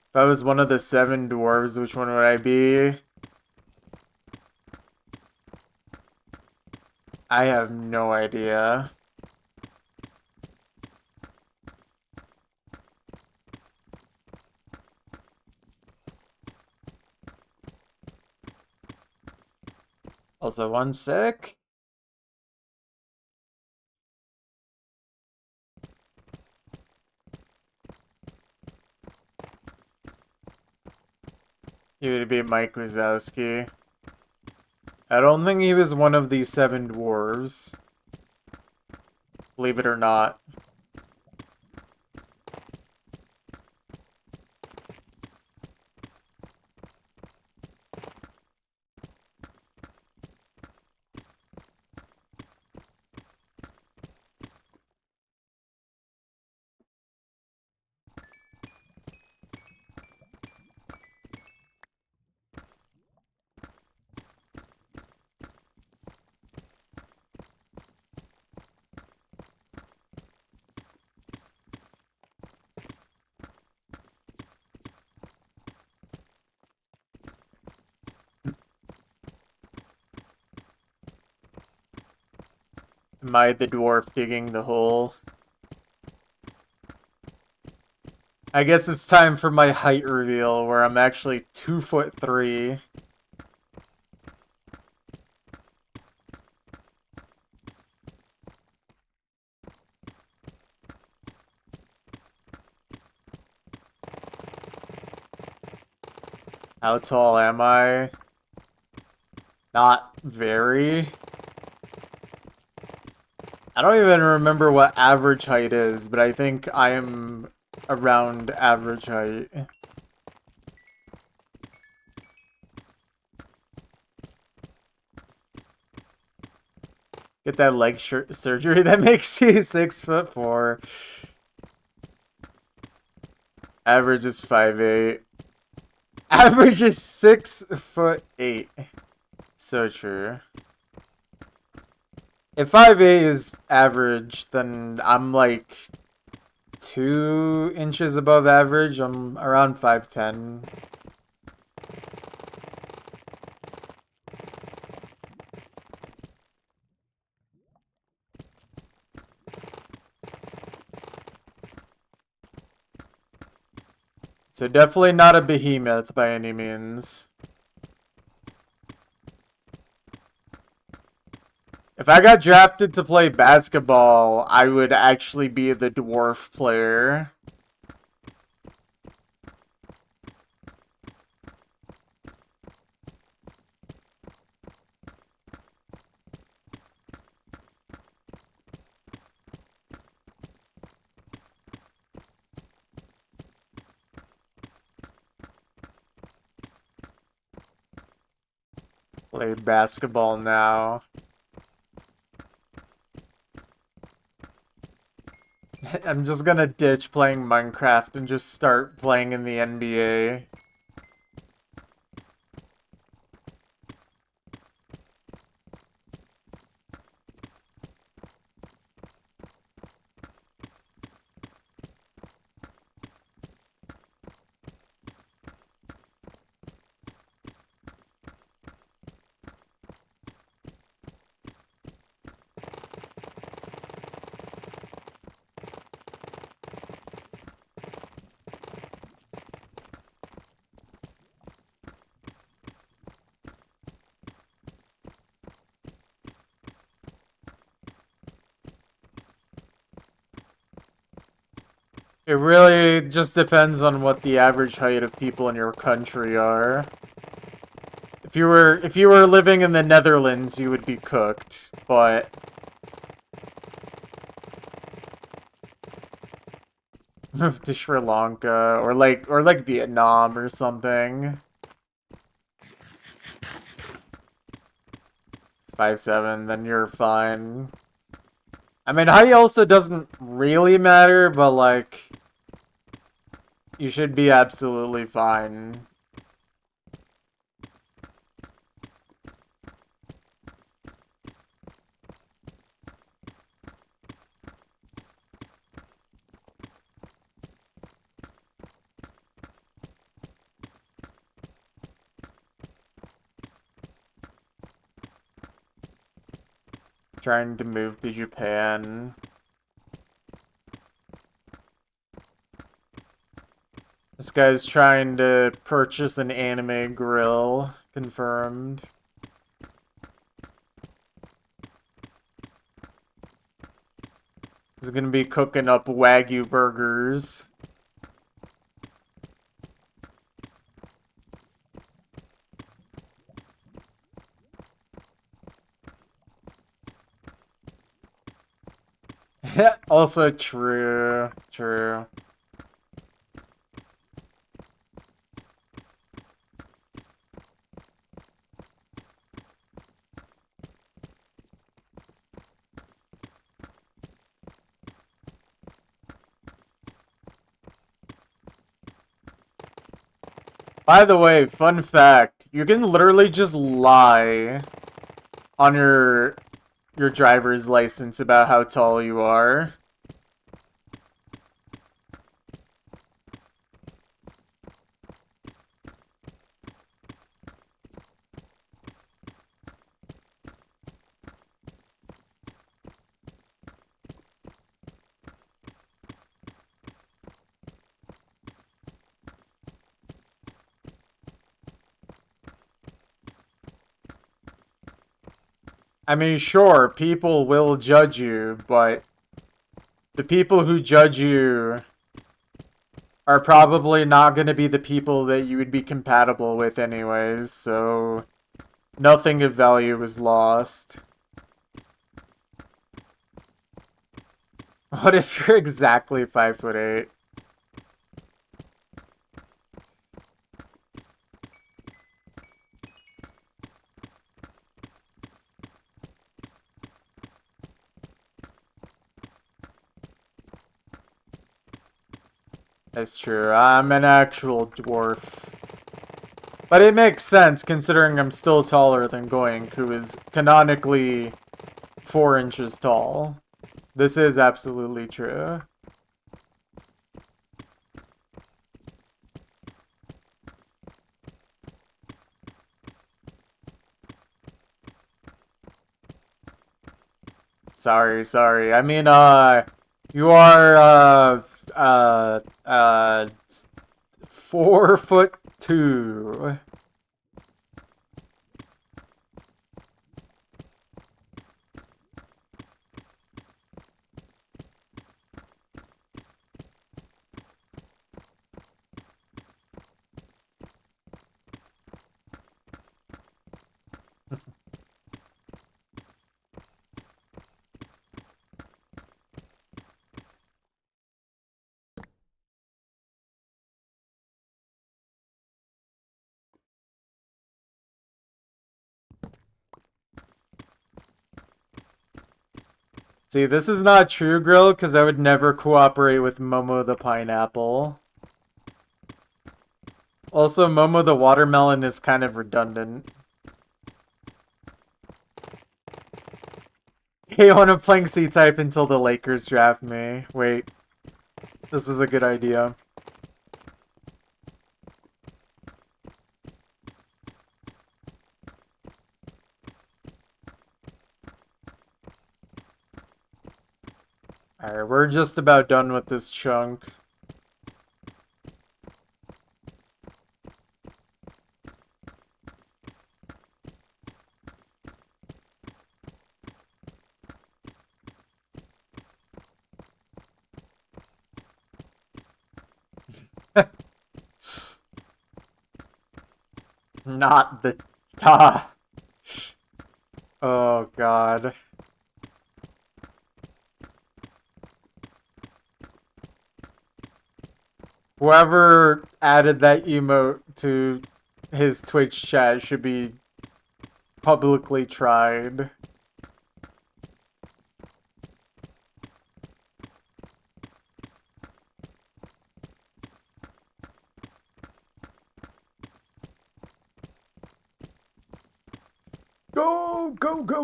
If I was one of the 7 dwarves, which one would I be? I have no idea. Also, 1 sec. He would be Mike Wazowski. I don't think he was one of the 7 dwarves. Believe it or not. Am I the dwarf digging the hole? I guess it's time for my height reveal, where I'm actually 2'3". How tall am I? Not very. I don't even remember what average height is, but I think I am around average height. Get that leg surgery that makes you 6'4". Average is 5'8". Average is 6'8". So true. If 5'8" is average, then I'm like 2 inches above average. I'm around 5'10". So definitely not a behemoth by any means. If I got drafted to play basketball, I would actually be the dwarf player. Play basketball now. I'm just gonna ditch playing Minecraft and just start playing in the NBA. It really just depends on what the average height of people in your country are. If you were living in the Netherlands, you would be cooked, but move to Sri Lanka or like Vietnam or something. 5'7", then you're fine. I mean, height also doesn't really matter, but like you should be absolutely fine. Trying to move to Japan. This guy's trying to purchase an anime grill. Confirmed. He's gonna be cooking up Wagyu burgers. Also true. True. By the way, fun fact, you can literally just lie on your driver's license about how tall you are. I mean, sure, people will judge you, but the people who judge you are probably not going to be the people that you would be compatible with anyways, so nothing of value was lost. What if you're exactly 5'8"? That's true. I'm an actual dwarf. But it makes sense considering I'm still taller than Goink, who is canonically 4 inches tall. This is absolutely true. Sorry. I mean, you are, 4'2". See, this is not true, Grill, because I would never cooperate with Momo the pineapple. Also, Momo the watermelon is kind of redundant. Hey, I want to playing C-type until the Lakers draft me. Wait. This is a good idea. Alright, we're just about done with this chunk. Not the ta. Oh god. Whoever added that emote to his Twitch chat should be publicly tried.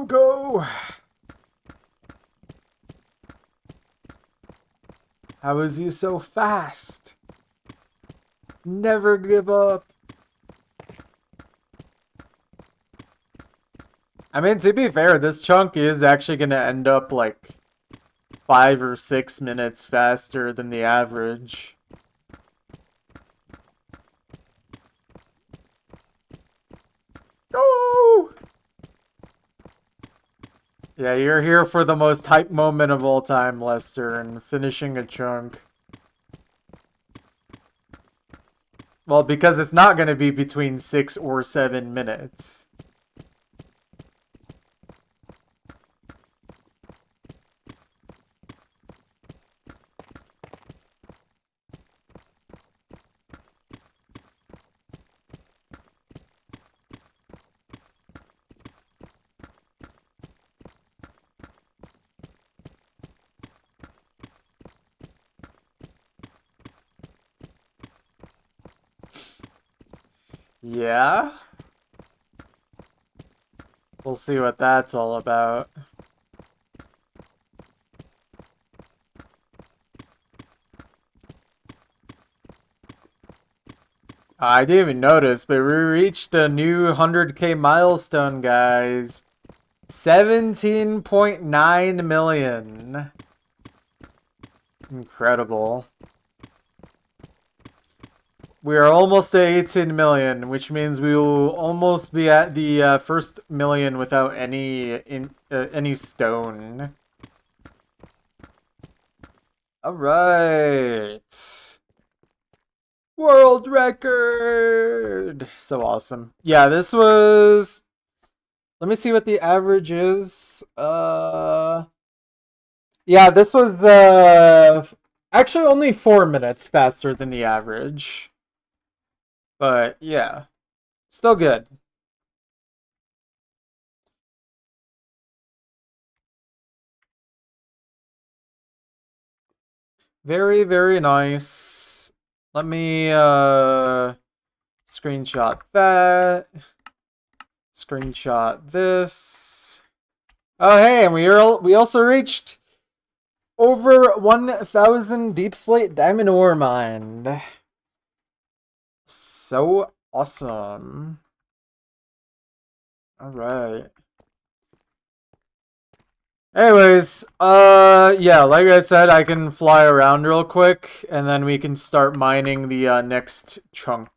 Go! How is he so fast? Never give up. I mean, to be fair, this chunk is actually going to end up like 5 or 6 minutes faster than the average. Go! Yeah, you're here for the most hype moment of all time, Lester, and finishing a chunk. Well, because it's not going to be between 6 or 7 minutes. Yeah? We'll see what that's all about. I didn't even notice, but we reached a new 100K milestone, guys. 17.9 million. Incredible. We are almost at 18 million, which means we will almost be at the first million without any stone. All right. World record. So awesome. Yeah, this was. Let me see what the average is. Yeah, this was actually only 4 minutes faster than the average. But yeah, still good. Very, very nice. Let me screenshot that. Screenshot this. Oh hey, and we also reached over 1,000 deep slate diamond ore mined. So awesome. Alright. Anyways, yeah, like I said, I can fly around real quick, and then we can start mining the next chunk.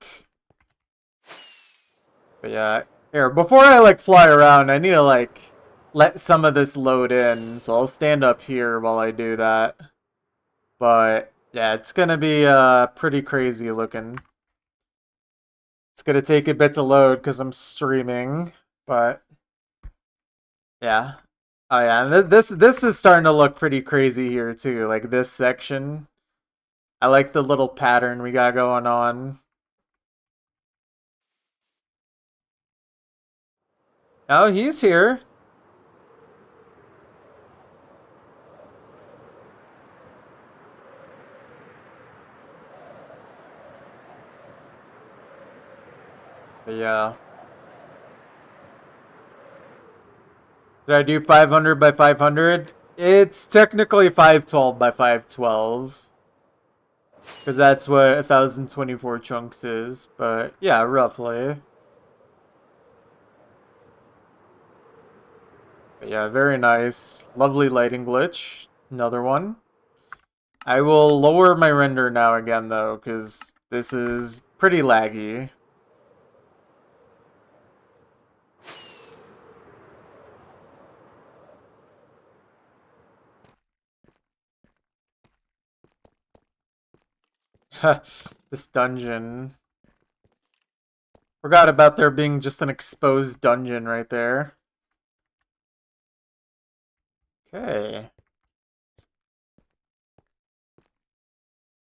But yeah, here, before I, like, fly around, I need to, like, let some of this load in, so I'll stand up here while I do that. But, yeah, it's gonna be, pretty crazy looking. It's gonna take a bit to load, because I'm streaming, but, yeah. Oh yeah, and this is starting to look pretty crazy here too. Like this section, I like the little pattern we got going on. Oh, he's here. But yeah. Did I do 500 by 500? It's technically 512 by 512. Because that's what 1024 chunks is. But yeah, roughly. But yeah, very nice. Lovely lighting glitch. Another one. I will lower my render now again though, because this is pretty laggy. This dungeon. Forgot about there being just an exposed dungeon right there. Okay.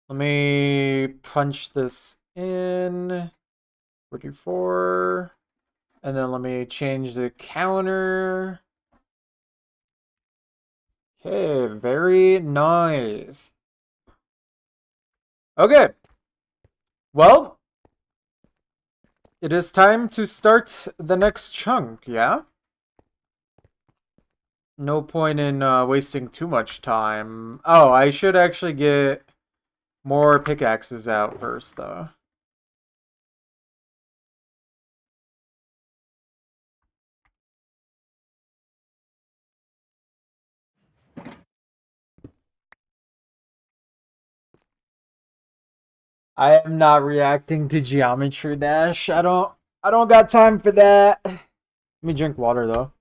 Let me punch this in. 44. And then let me change the counter. Okay, very nice. Okay. Well, it is time to start the next chunk, yeah? No point in wasting too much time. Oh, I should actually get more pickaxes out first, though. I am not reacting to Geometry Dash. I don't got time for that. Let me drink water though.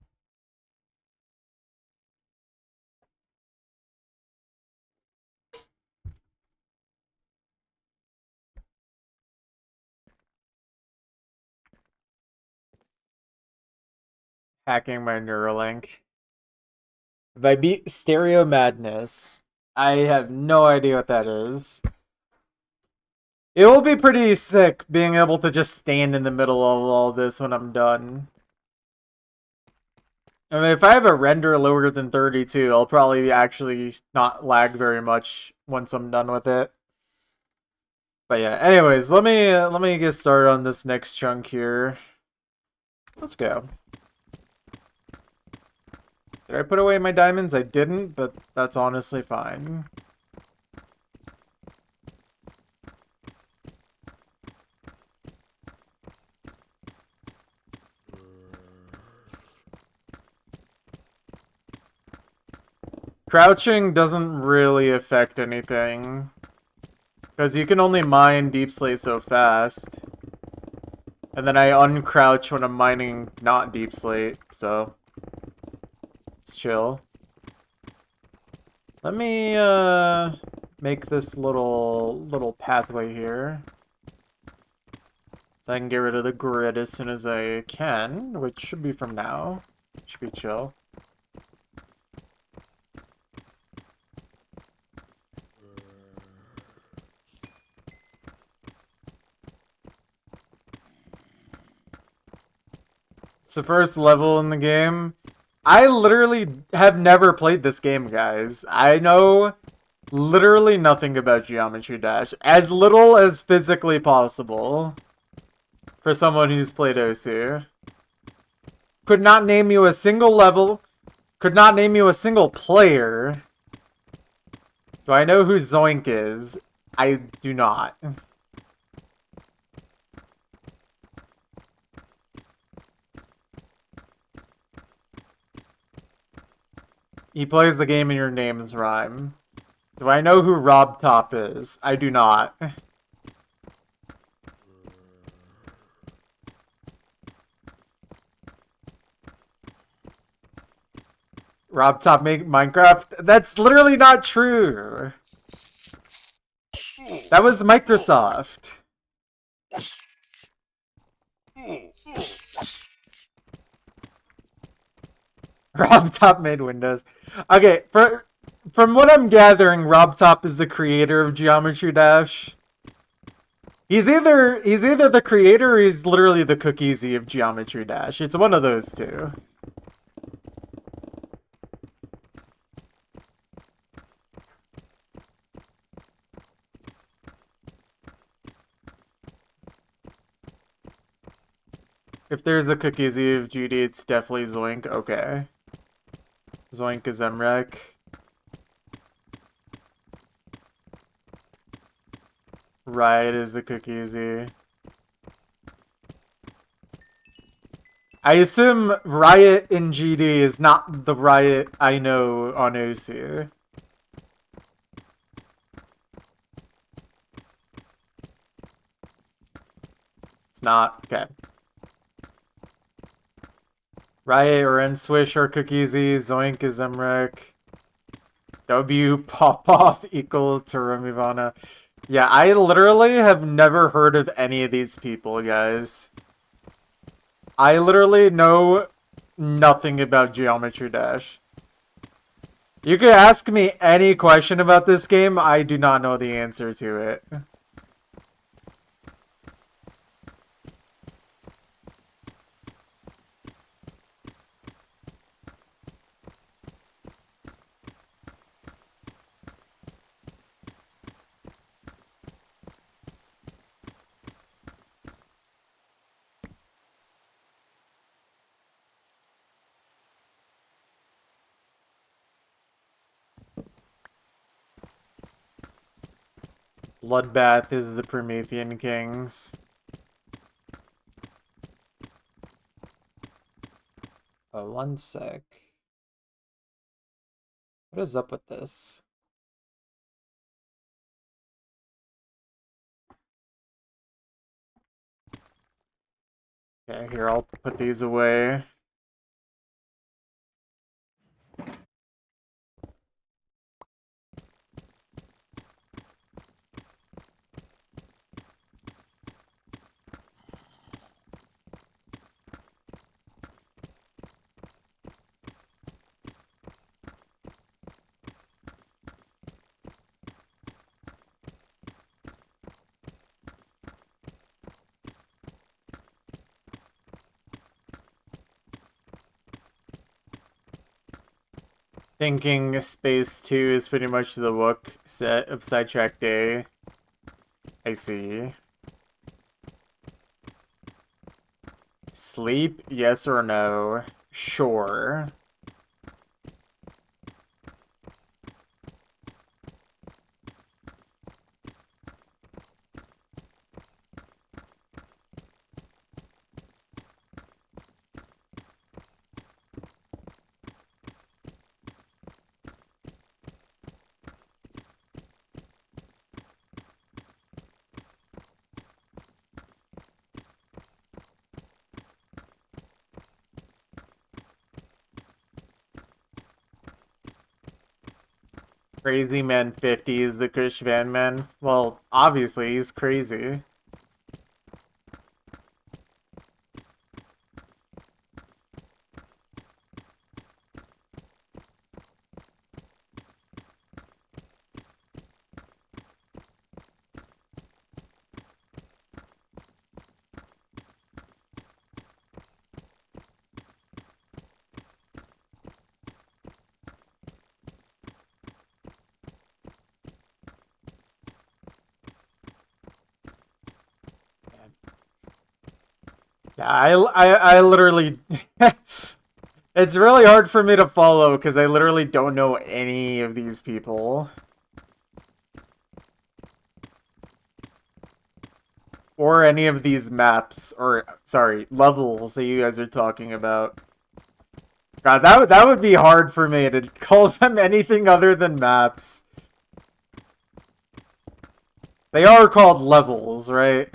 Hacking my Neuralink. If I beat Stereo Madness, I have no idea what that is. It will be pretty sick being able to just stand in the middle of all this when I'm done. I mean, if I have a render lower than 32, I'll probably actually not lag very much once I'm done with it. But yeah, anyways, let me get started on this next chunk here. Let's go. Did I put away my diamonds? I didn't, but that's honestly fine. Crouching doesn't really affect anything. Because you can only mine deep slate so fast. And then I uncrouch when I'm mining not deep slate, so it's chill. Let me make this little pathway here. So I can get rid of the grid as soon as I can, which should be from now. Should be chill. It's the first level in the game. I literally have never played this game, guys. I know Literally nothing about Geometry Dash. As little as physically possible. For someone who's played Osu. Could not name you a single level. Could not name you a single player. Do I know who Zoink is? I do not. He plays the game and your names rhyme. Do I know who Rob Top is? I do not. Rob Top make Minecraft? That's literally not true. That was Microsoft. Rob Top made Windows. Okay, from what I'm gathering, Rob Top is the creator of Geometry Dash. He's either the creator or he's literally the Cookiezi of Geometry Dash. It's one of those two. If there's a Cookiezi of GD, it's definitely Zoink. Okay. Zoink is Emrek. Riot is a Cookiezi. I assume Riot in GD is not the Riot I know on Osu. It's not. Okay. Riot or Nswish are Cookiezi. Zoink is Emrek. W Popoff equal to Rumivana. Yeah, I literally have never heard of any of these people, guys. I literally know nothing about Geometry Dash. You could ask me any question about this game, I do not know the answer to it. Bloodbath is the Promethean Kings. Oh, 1 sec. What is up with this? Okay, here, I'll put these away. Thinking Space 2 is pretty much the look set of Sidetrack Day. I see. Sleep, yes or no? Sure. Crazy Man 50 is the Kush Van Man. Well, obviously, he's crazy. Yeah, I literally... It's really hard for me to follow because I literally don't know any of these people. Or any of these maps, or, sorry, levels that you guys are talking about. God, that would be hard for me to call them anything other than maps. They are called levels, right?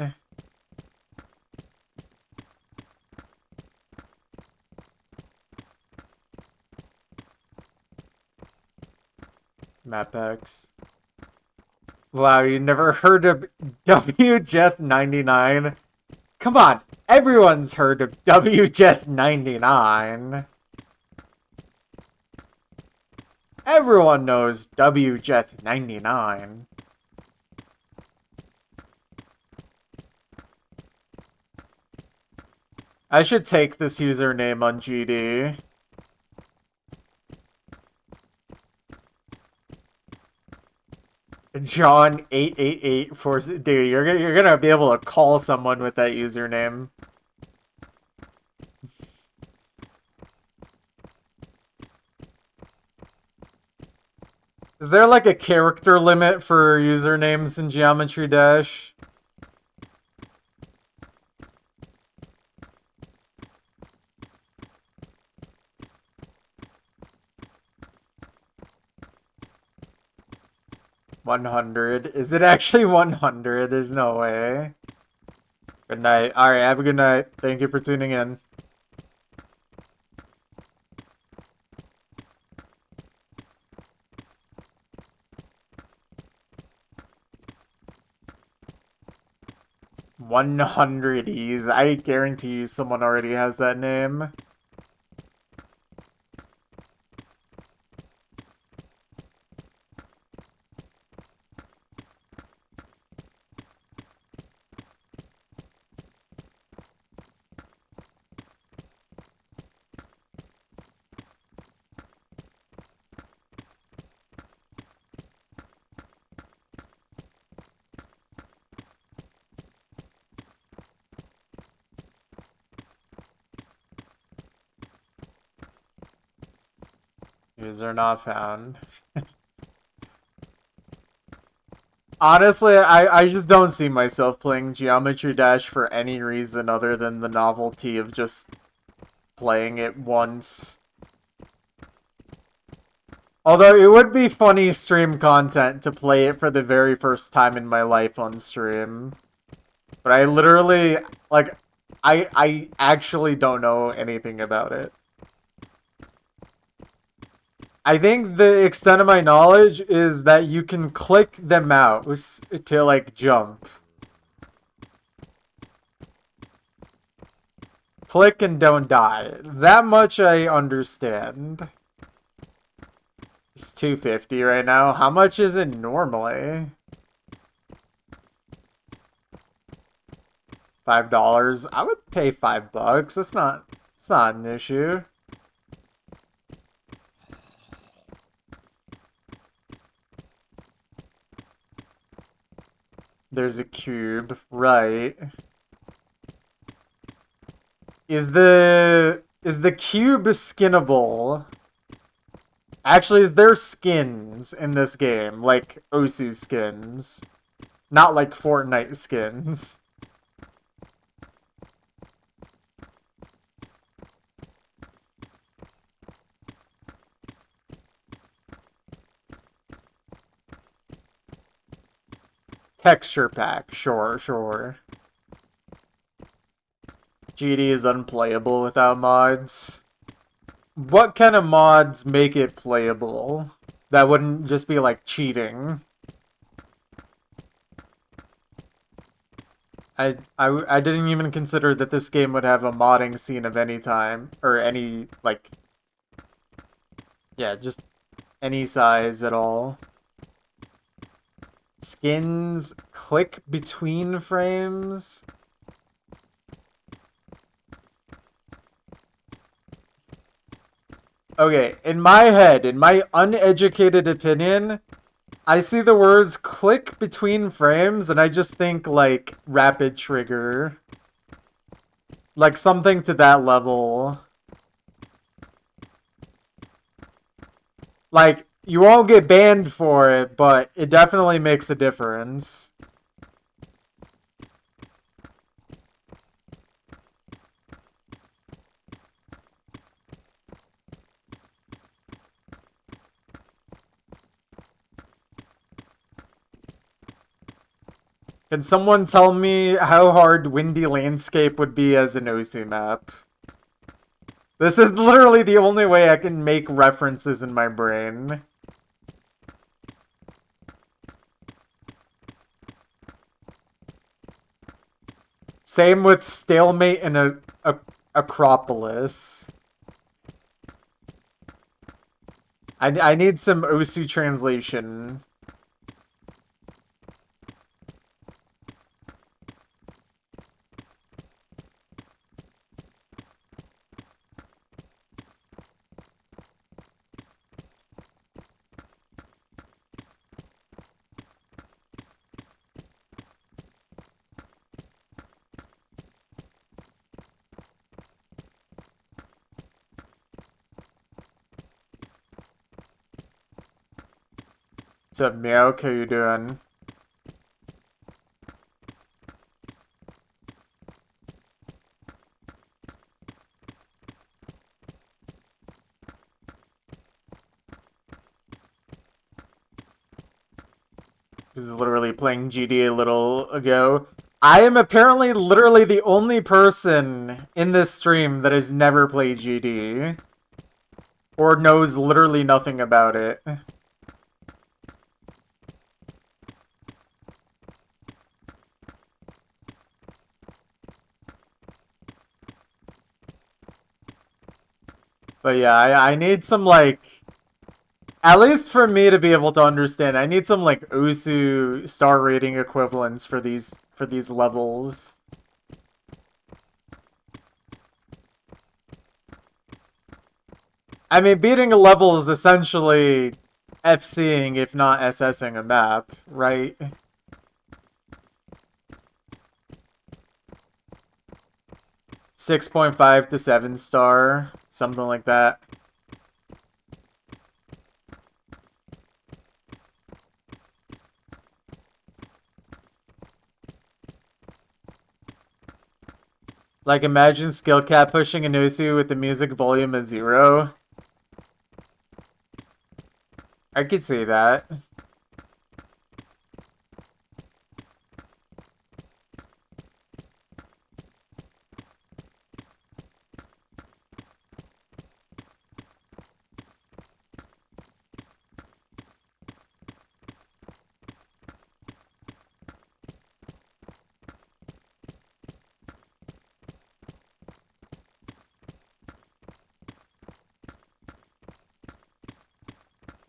Map packs. Wow, you never heard of WJeth99? Come on, everyone's heard of WJeth99. Everyone knows WJeth99. I should take this username on GD. John 8884. Dude, you're gonna be able to call someone with that username. Is there like a character limit for usernames in Geometry Dash? $100. Is it actually 100? There's no way. Good night. Alright, have a good night. Thank you for tuning in. $100s. I guarantee you someone already has that name. User not found. Honestly, I just don't see myself playing Geometry Dash for any reason other than the novelty of just playing it once. Although it would be funny stream content to play it for the very first time in my life on stream. But I literally, like, I actually don't know anything about it. I think the extent of my knowledge is that you can click the mouse to, like, jump. Click and don't die. That much I understand. It's $2.50 right now. How much is it normally? $5. I would pay $5. It's not an issue. There's a cube, right? Is the cube skinnable? Actually, is there skins in this game? Like Osu skins. Not like Fortnite skins. Texture pack, sure. GD is unplayable without mods. What kind of mods make it playable? That wouldn't just be like cheating. I didn't even consider that this game would have a modding scene of any time, or any, like, yeah, just any size at all. Skins click between frames? Okay, in my head, in my uneducated opinion, I see the words click between frames and I just think, like, rapid trigger. Like, something to that level. Like, you won't get banned for it, but it definitely makes a difference. Can someone tell me how hard Windy Landscape would be as an OSU map? This is literally the only way I can make references in my brain. Same with Stalemate and Acropolis. I need some OSU translation. What's up, Meowk? How you doing? This is literally playing GD a little ago. I am apparently literally the only person in this stream that has never played GD. Or knows literally nothing about it. But yeah, I need some, like... At least for me to be able to understand, I need some, like, OSU star rating equivalents for these levels. I mean, beating a level is essentially FCing, if not SSing a map, right? .5 to 7 star, something like that. Like, imagine skill cap pushing an OSU with the music volume at 0. I could see that.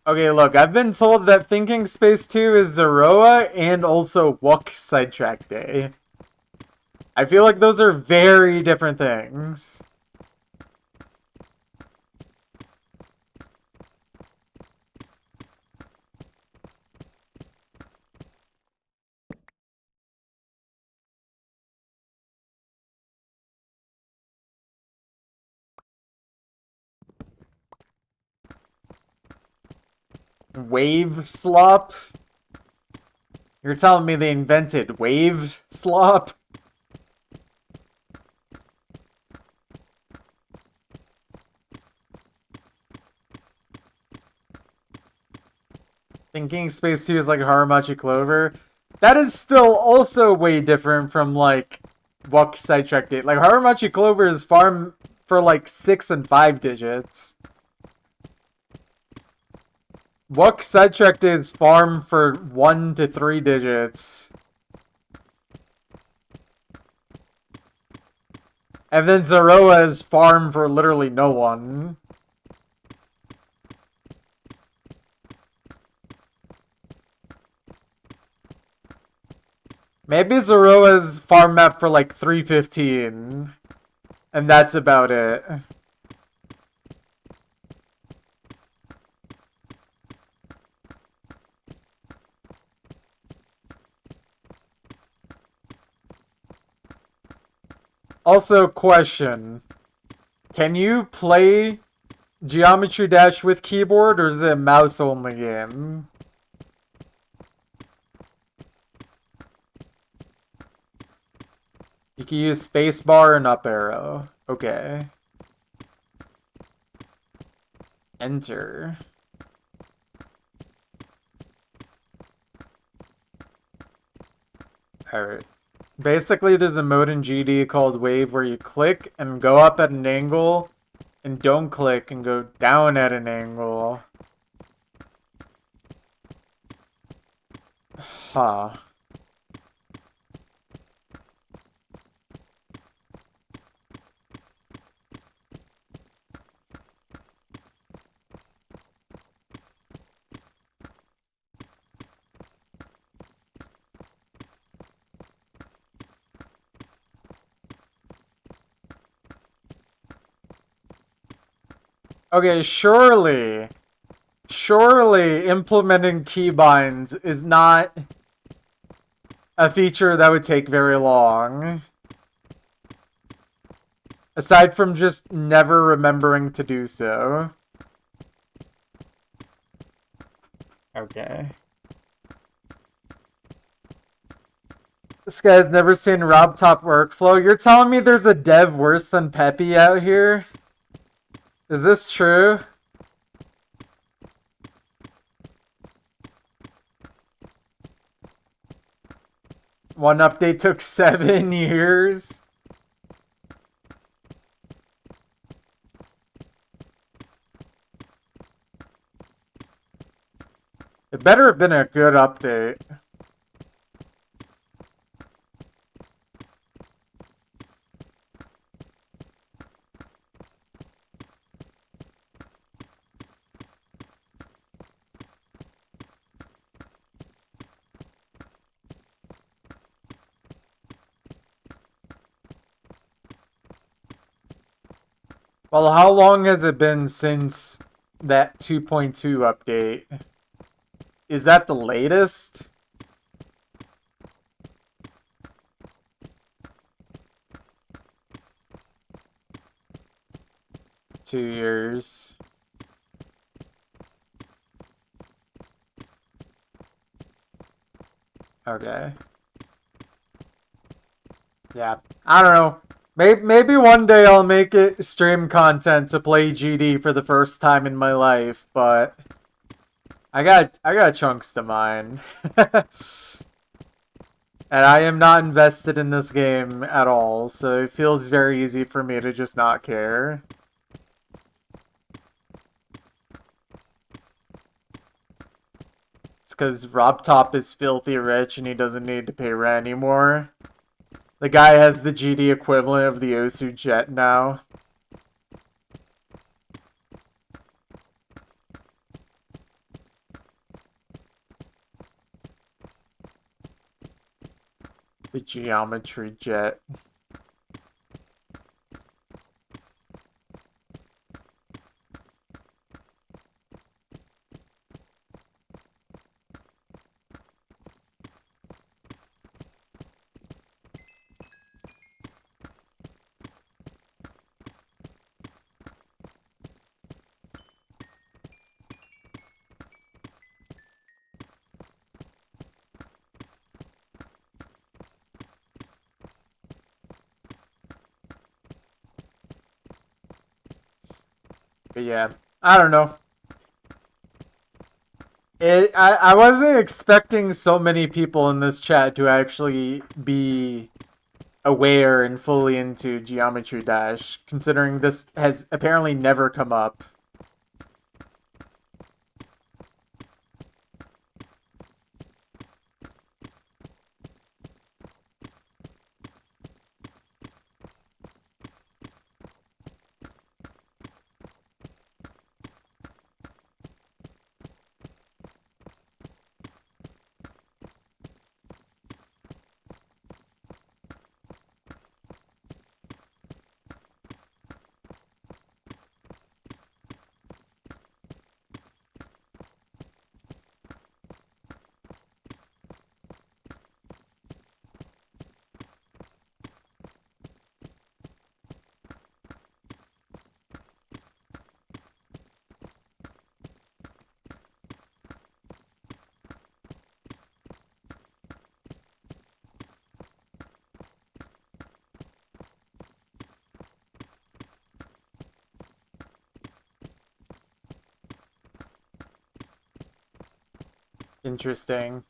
Okay, look, I've been told that Thinking Space 2 is Zoroa and also Wook Sidetrack Day. I feel like those are very different things. Wave slop? You're telling me they invented wave slop? Thinking Space 2 is like Haramachi Clover? That is still also way different from, like, Wook Sidetrack Date. Like, Haramachi Clover is farm for, like, 6 and 5 digits. Wook Sidetrack Day is farm for 1 to 3 digits. And then Zoroa is farm for literally no one. Maybe Zoroa's farm map for like 315. And that's about it. Also, question. Can you play Geometry Dash with keyboard, or is it a mouse-only game? You can use spacebar and up arrow. Okay. Enter. Alright. Basically, there's a mode in GD called Wave where you click and go up at an angle, and don't click and go down at an angle. Huh. Okay, surely implementing keybinds is not a feature that would take very long. Aside from just never remembering to do so. Okay. This guy's never seen RobTop workflow. You're telling me there's a dev worse than Peppy out here? Is this true? One update took 7 years. It better have been a good update. Well, how long has it been since that 2.2 update? Is that the latest? Two years. Okay. Yeah. I don't know. Maybe one day I'll make it stream content to play GD for the first time in my life, but I got chunks to mine. And I am not invested in this game at all, so it feels very easy for me to just not care. It's because RobTop is filthy rich and he doesn't need to pay rent anymore. The guy has the GD equivalent of the Osu jet now. The geometry jet. But yeah, I don't know. I wasn't expecting so many people in this chat to actually be aware and fully into Geometry Dash, considering this has apparently never come up. Interesting.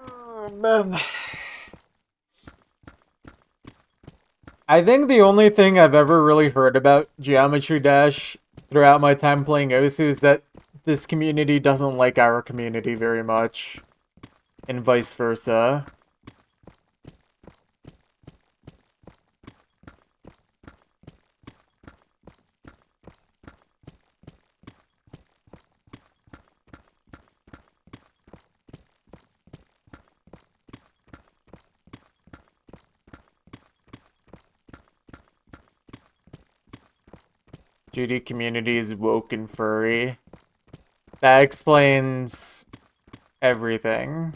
Oh, man. I think the only thing I've ever really heard about Geometry Dash throughout my time playing Osu is that this community doesn't like our community very much, and vice versa. GD community is woke and furry. That explains everything.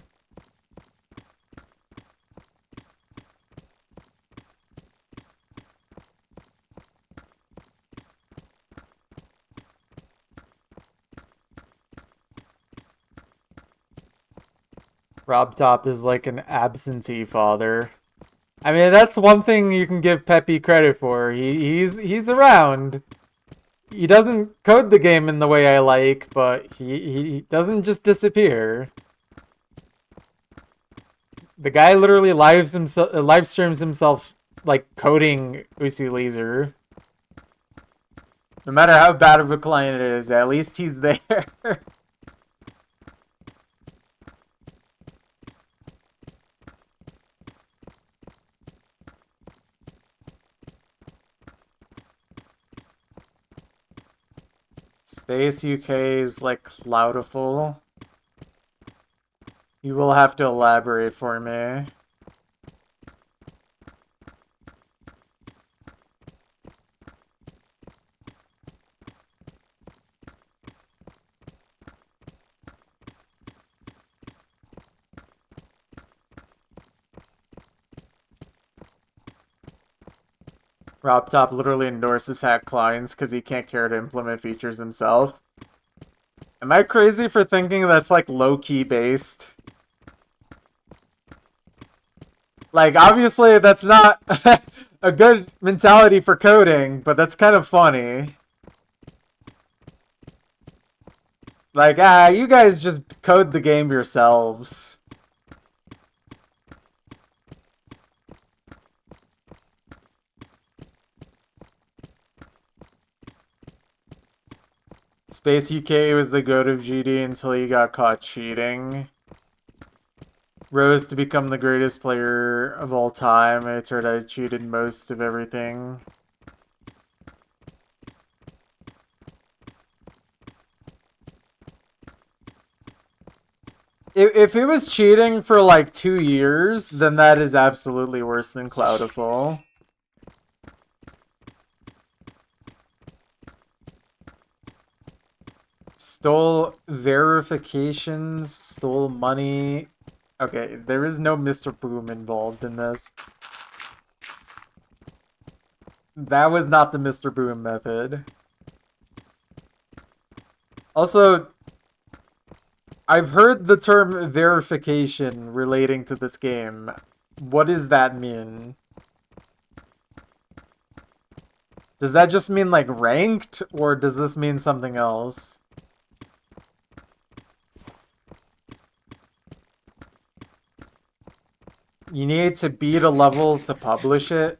Rob Top is like an absentee father. I mean, that's one thing you can give Peppy credit for. He's around. He doesn't code the game in the way I like, but he doesn't just disappear. The guy literally live streams himself like coding Usu Laser. No matter how bad of a client it is, at least he's there. Space UK is like cloudiful. You will have to elaborate for me. RobTop literally endorses hack clients because he can't care to implement features himself. Am I crazy for thinking that's like low-key based? Like, obviously that's not a good mentality for coding, but that's kind of funny. Like, you guys just code the game yourselves. Space UK was the goat of GD until he got caught cheating. Rose to become the greatest player of all time. It turned out I cheated most of everything. If it was cheating for like 2 years, then that is absolutely worse than Cloudiful. Stole verifications, stole money. Okay, there is no Mr. Boom involved in this. That was not the Mr. Boom method. Also, I've heard the term verification relating to this game. What does that mean? Does that just mean like ranked, or does this mean something else? You need to beat a level to publish it?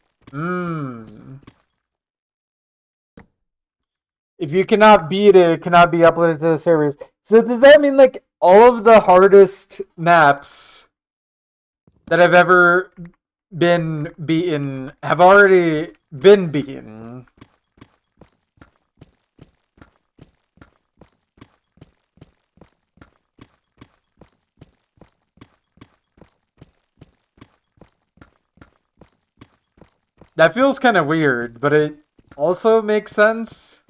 If you cannot beat it, it cannot be uploaded to the servers. So does that mean like all of the hardest maps that have ever been beaten have already been beaten? That feels kind of weird, but it also makes sense.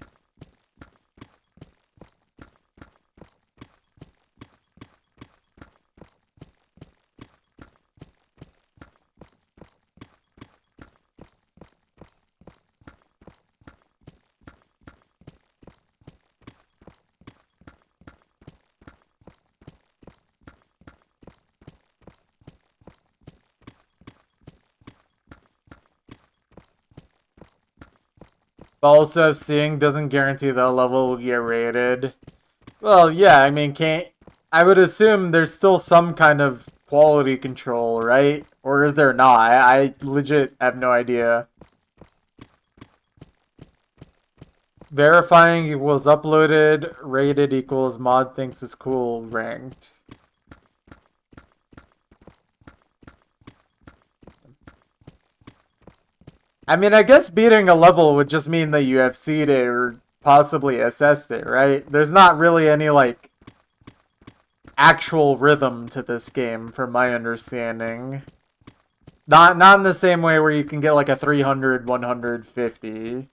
But also, if seeing doesn't guarantee that a level will get rated. Well, yeah, I mean, can't... I would assume there's still some kind of quality control, right? Or is there not? I legit have no idea. Verifying equals uploaded, rated equals mod thinks is cool, ranked. I mean, I guess beating a level would just mean that you have seeded it or possibly assessed it, right? There's not really any, like, actual rhythm to this game, from my understanding. Not in the same way where you can get, like, a 300, 150.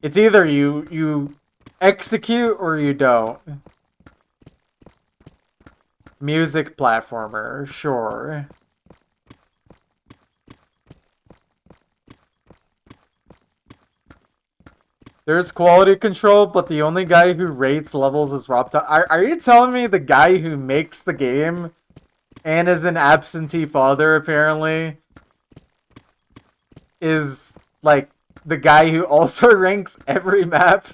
It's either you execute or you don't. Music platformer, sure. There's quality control, but the only guy who rates levels is RobTop. Are you telling me the guy who makes the game and is an absentee father, apparently, is, like, the guy who also ranks every map?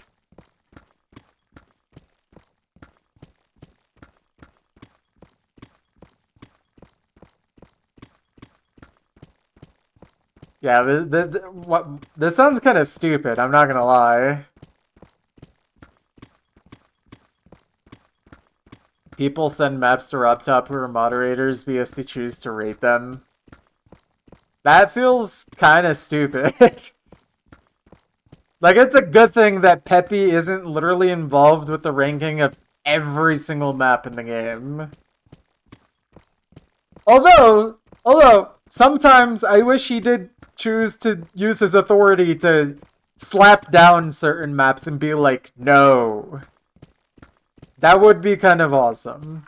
Yeah, this sounds kind of stupid, I'm not gonna lie. People send maps to RobTop who are moderators because they choose to rate them. That feels kind of stupid. Like, it's a good thing that Peppy isn't literally involved with the ranking of every single map in the game. Although, sometimes I wish he did choose to use his authority to slap down certain maps and be like, no. That would be kind of awesome.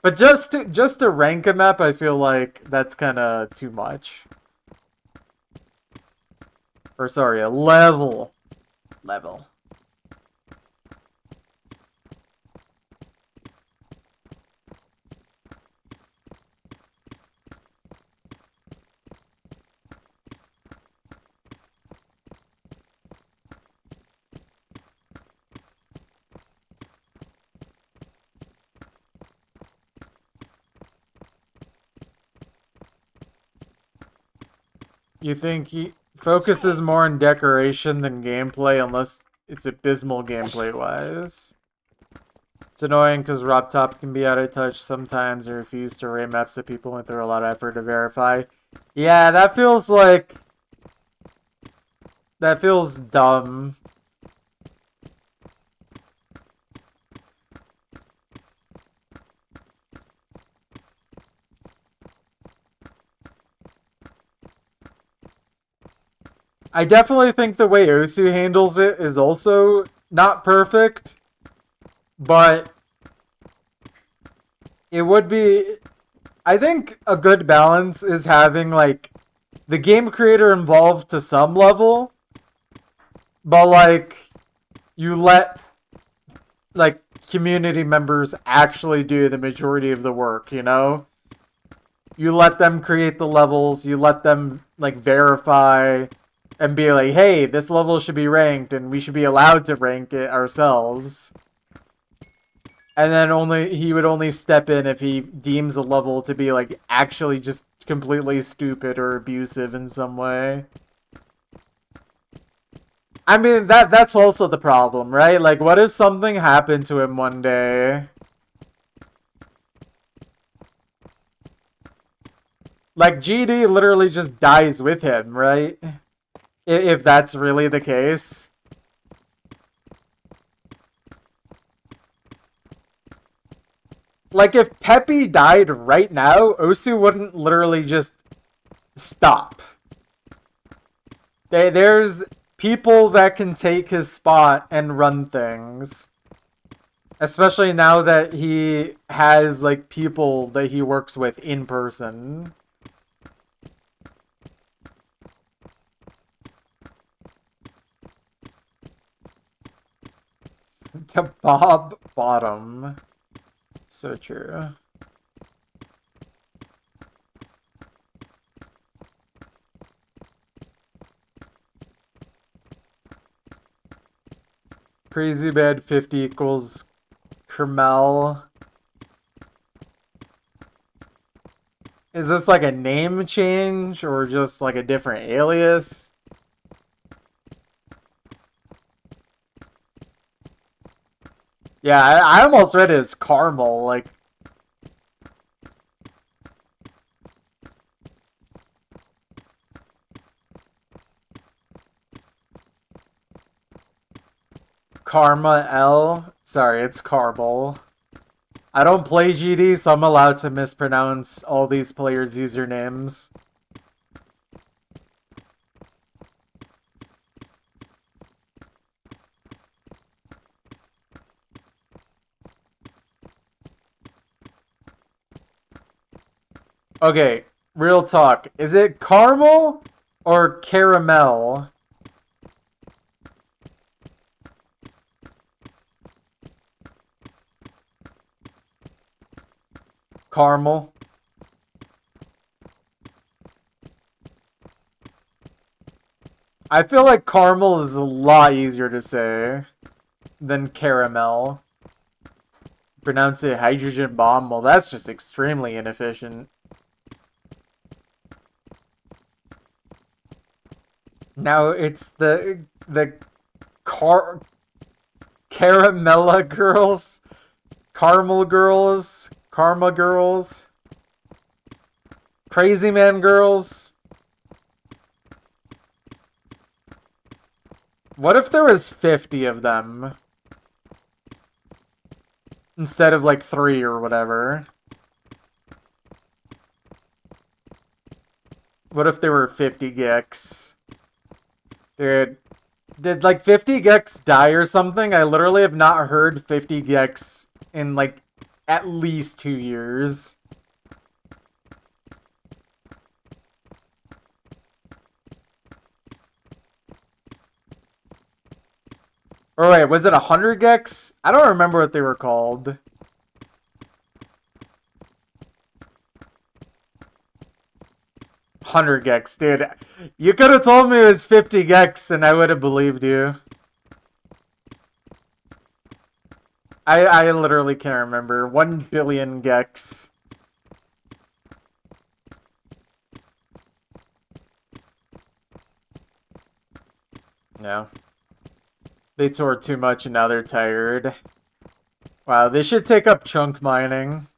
But just to rank a map, I feel like that's kind of too much. Or sorry, a level. Level. You think he focuses more on decoration than gameplay, unless it's abysmal gameplay-wise. It's annoying because RobTop can be out of touch sometimes and refuse to rate maps that people went through a lot of effort to verify. Yeah, that feels like... That feels dumb. I definitely think the way Osu handles it is also not perfect, but it would be... I think a good balance is having, like, the game creator involved to some level, but, like, you let, like, community members actually do the majority of the work, you know? You let them create the levels, you let them, like, verify... and be like, hey, this level should be ranked, and we should be allowed to rank it ourselves. And then he would only step in if he deems a level to be, like, actually just completely stupid or abusive in some way. I mean, that's also the problem, right? Like, what if something happened to him one day? Like, GD literally just dies with him, right? If that's really the case. Like, if Peppy died right now, Osu wouldn't literally just Stop. There's people that can take his spot and run things. Especially now that he has, like, people that he works with in person. To Bob Bottom. So true. Crazy Bad 50 equals Kermel. Is this like a name change or just like a different alias? Yeah, I almost read it as Caramel, like... Karma L? Sorry, it's Carbol. I don't play GD, so I'm allowed to mispronounce all these players' usernames. Okay, real talk. Is it caramel or caramel? Caramel. I feel like caramel is a lot easier to say than caramel. Pronounce it hydrogen bomb. Well, that's just extremely inefficient. Now it's the Caramella girls, Caramel girls, Karma girls, Crazy Man girls. What if there was 50 of them? Instead of like 3 or whatever. What if there were 50 Gex? Dude, did like 50 Gex die or something? I literally have not heard 50 Gex in like at least 2 years. Or wait, was it 100 Gex? I don't remember what they were called. Hundred Gex, dude. You could have told me it was 50 Gex and I would have believed you. I literally can't remember. 1 billion Gex. No. They tore too much and now they're tired. Wow, they should take up chunk mining.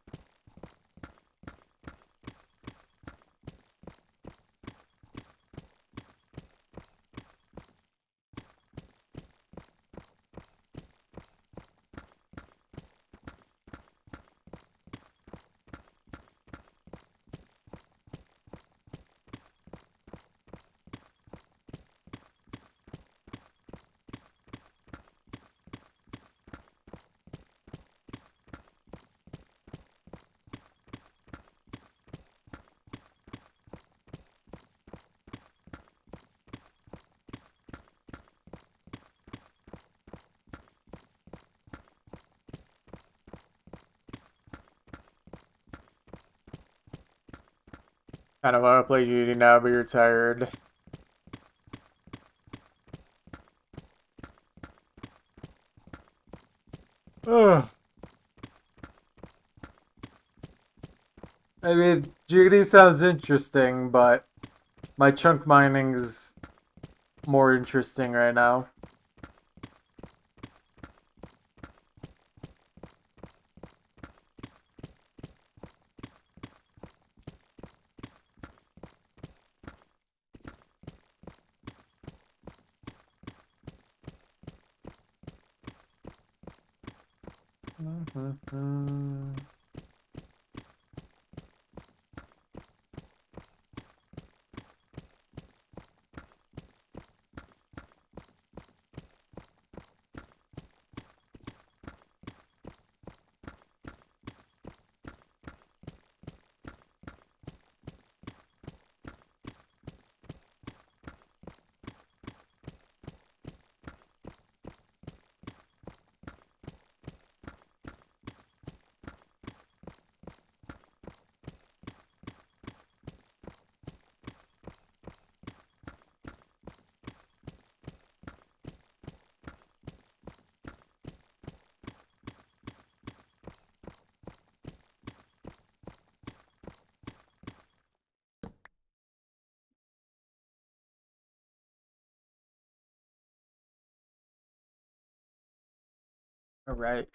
Kind of want to play GD now, but you're tired. Ugh. I mean, GD sounds interesting, but my chunk mining's more interesting right now. All right.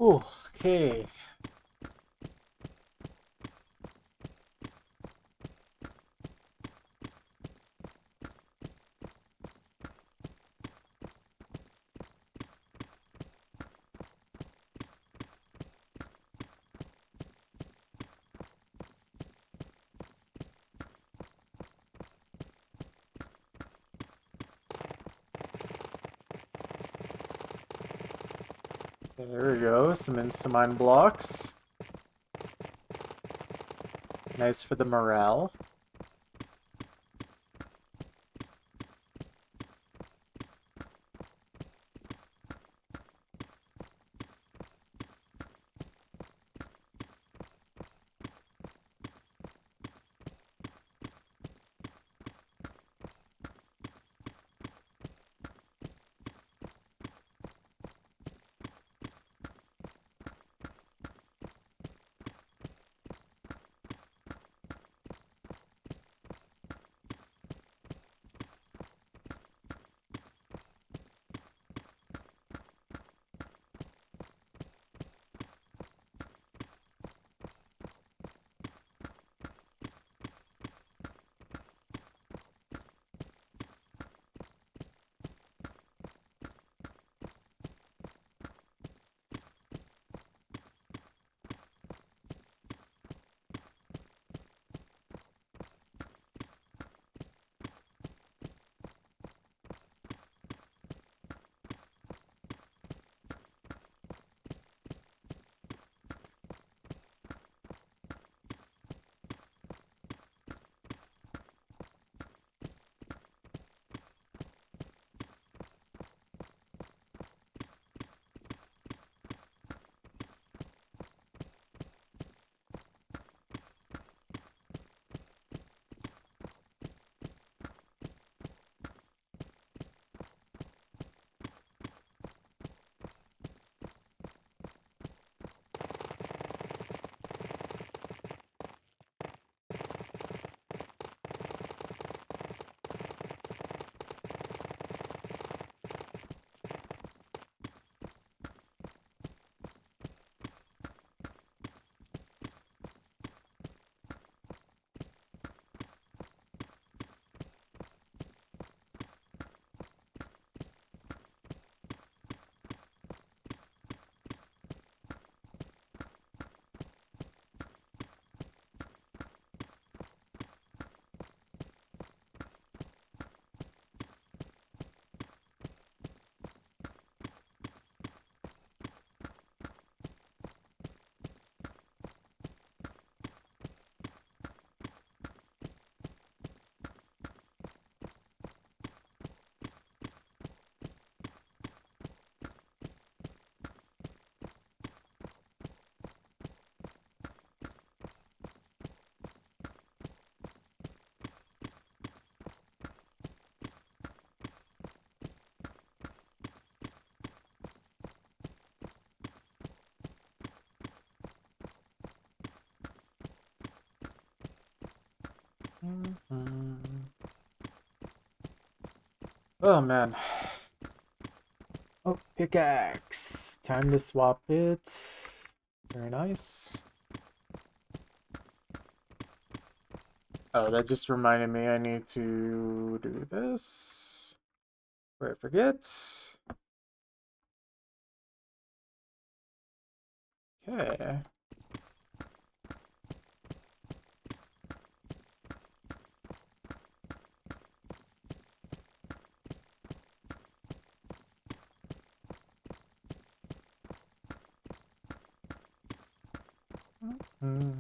Okay. Okay, there we go. Some Instamine blocks. Nice for the morale. Oh man. Oh, pickaxe. Time to swap it. Very nice. Oh, that just reminded me I need to do this. Before I forget. Okay. Hmm.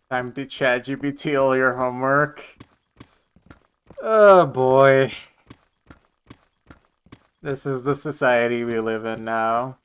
Time to ChatGPT all your homework. Oh boy. This is the society we live in now.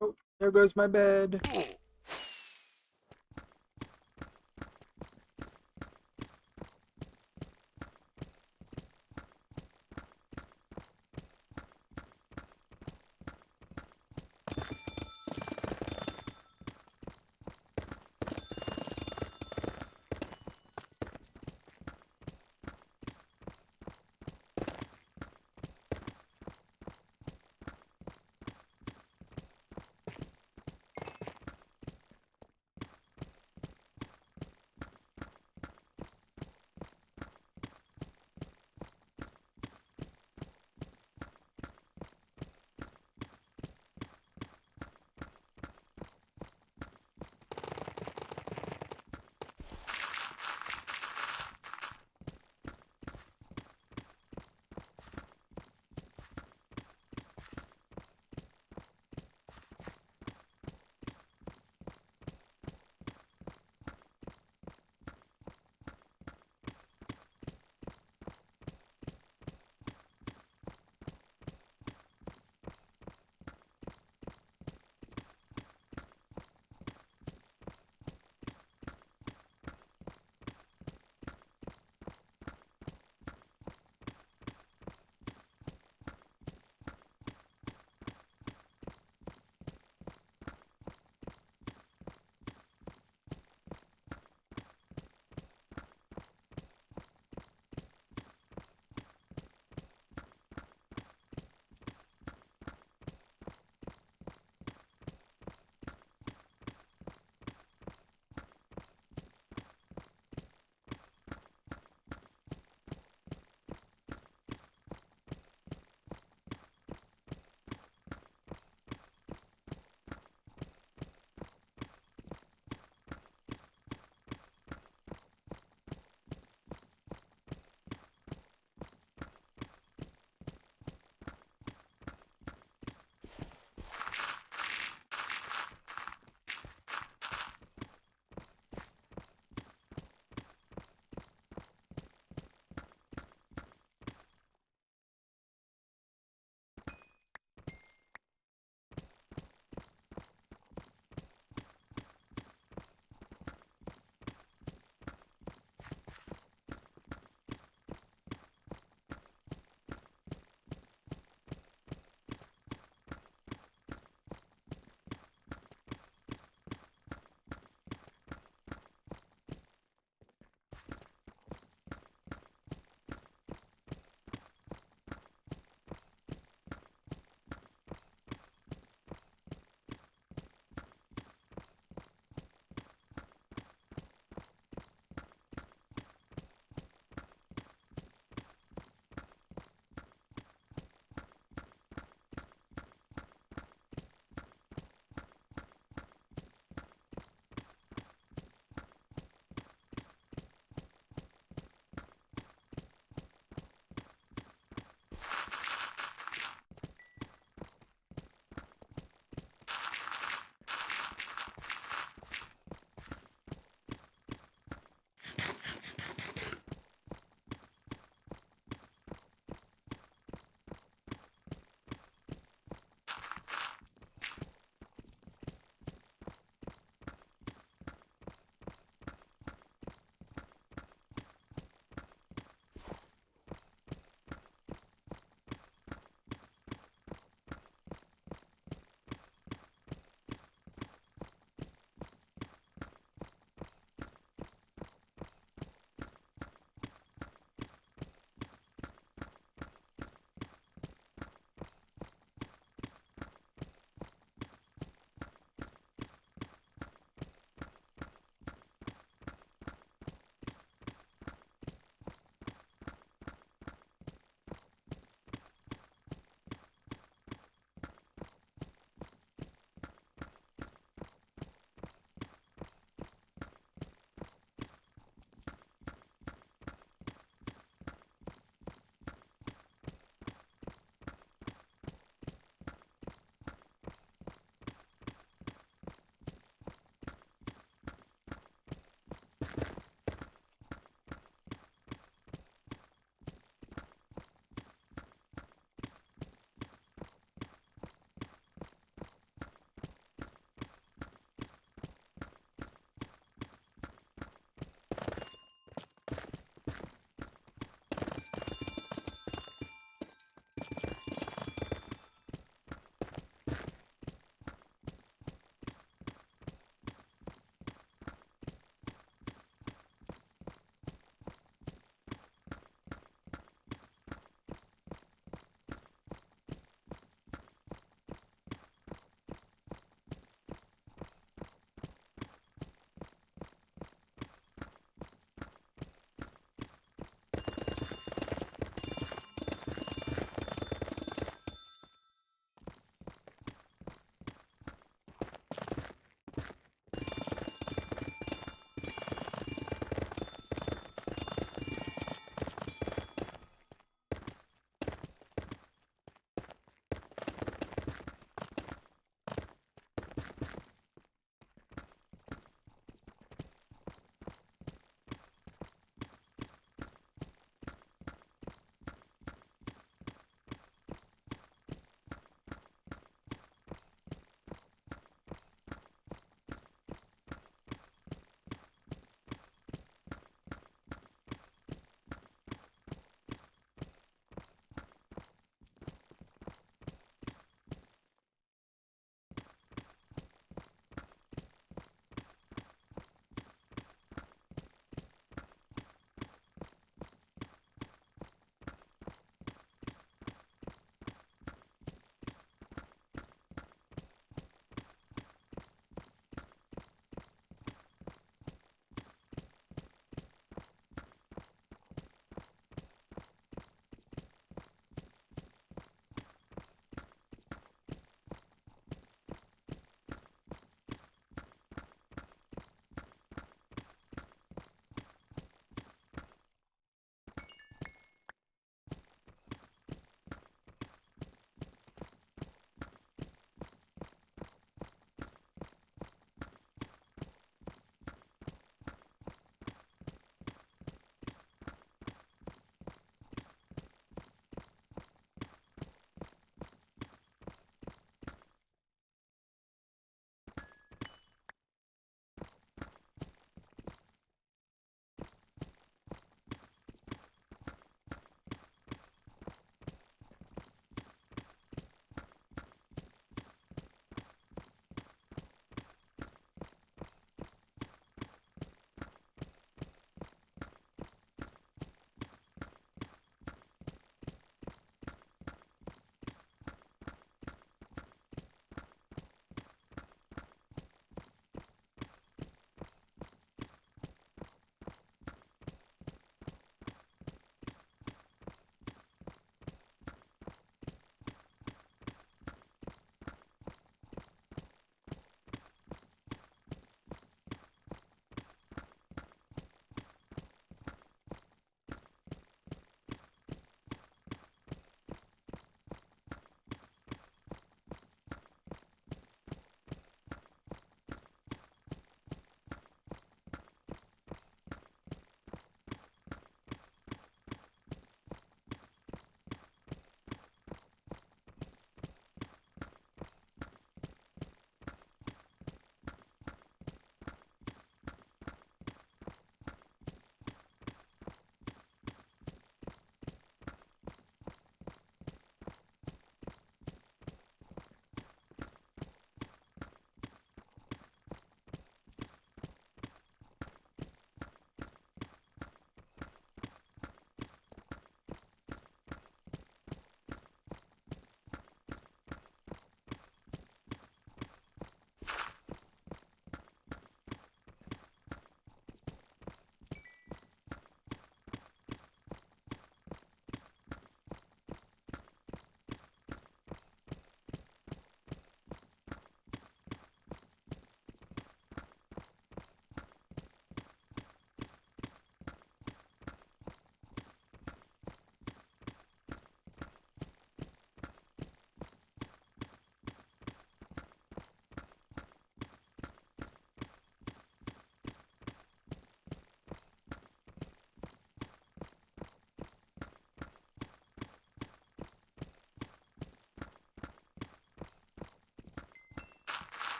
Oh, there goes my bed.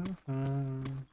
Mhm.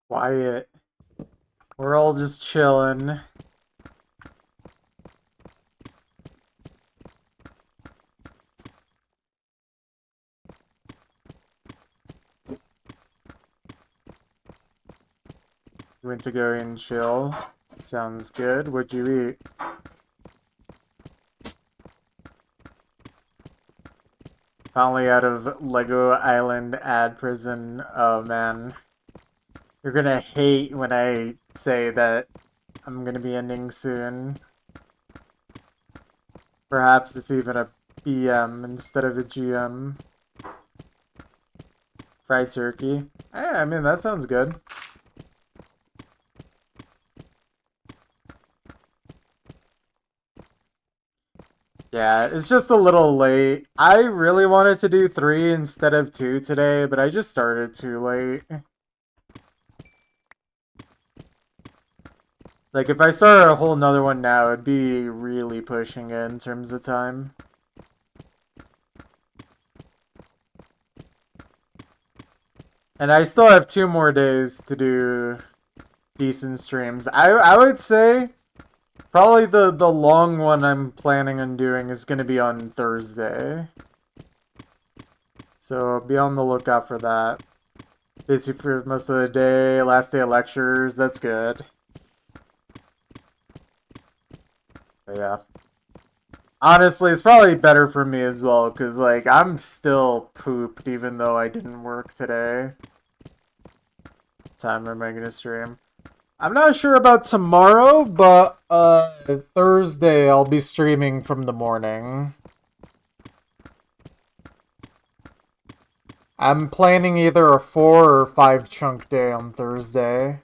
Quiet. We're all just chilling. You went to go and chill. Sounds good. What'd you eat? Finally out of Lego Island ad prison. Oh man. You're gonna hate when I say that I'm gonna be ending soon. Perhaps it's even a PM instead of a GM. Fried turkey. I mean, that sounds good. Yeah, it's just a little late. I really wanted to do 3 instead of 2 today, but I just started too late. Like, if I started a whole nother one now, it'd be really pushing it in terms of time. And I still have 2 more days to do decent streams. I would say probably the long one I'm planning on doing is going to be on Thursday. So be on the lookout for that. Busy for most of the day, last day of lectures, that's good. But yeah. Honestly, it's probably better for me as well, because, like, I'm still pooped even though I didn't work today. Time I'm making a stream. I'm not sure about tomorrow, but, Thursday I'll be streaming from the morning. I'm planning either a 4 or 5 chunk day on Thursday.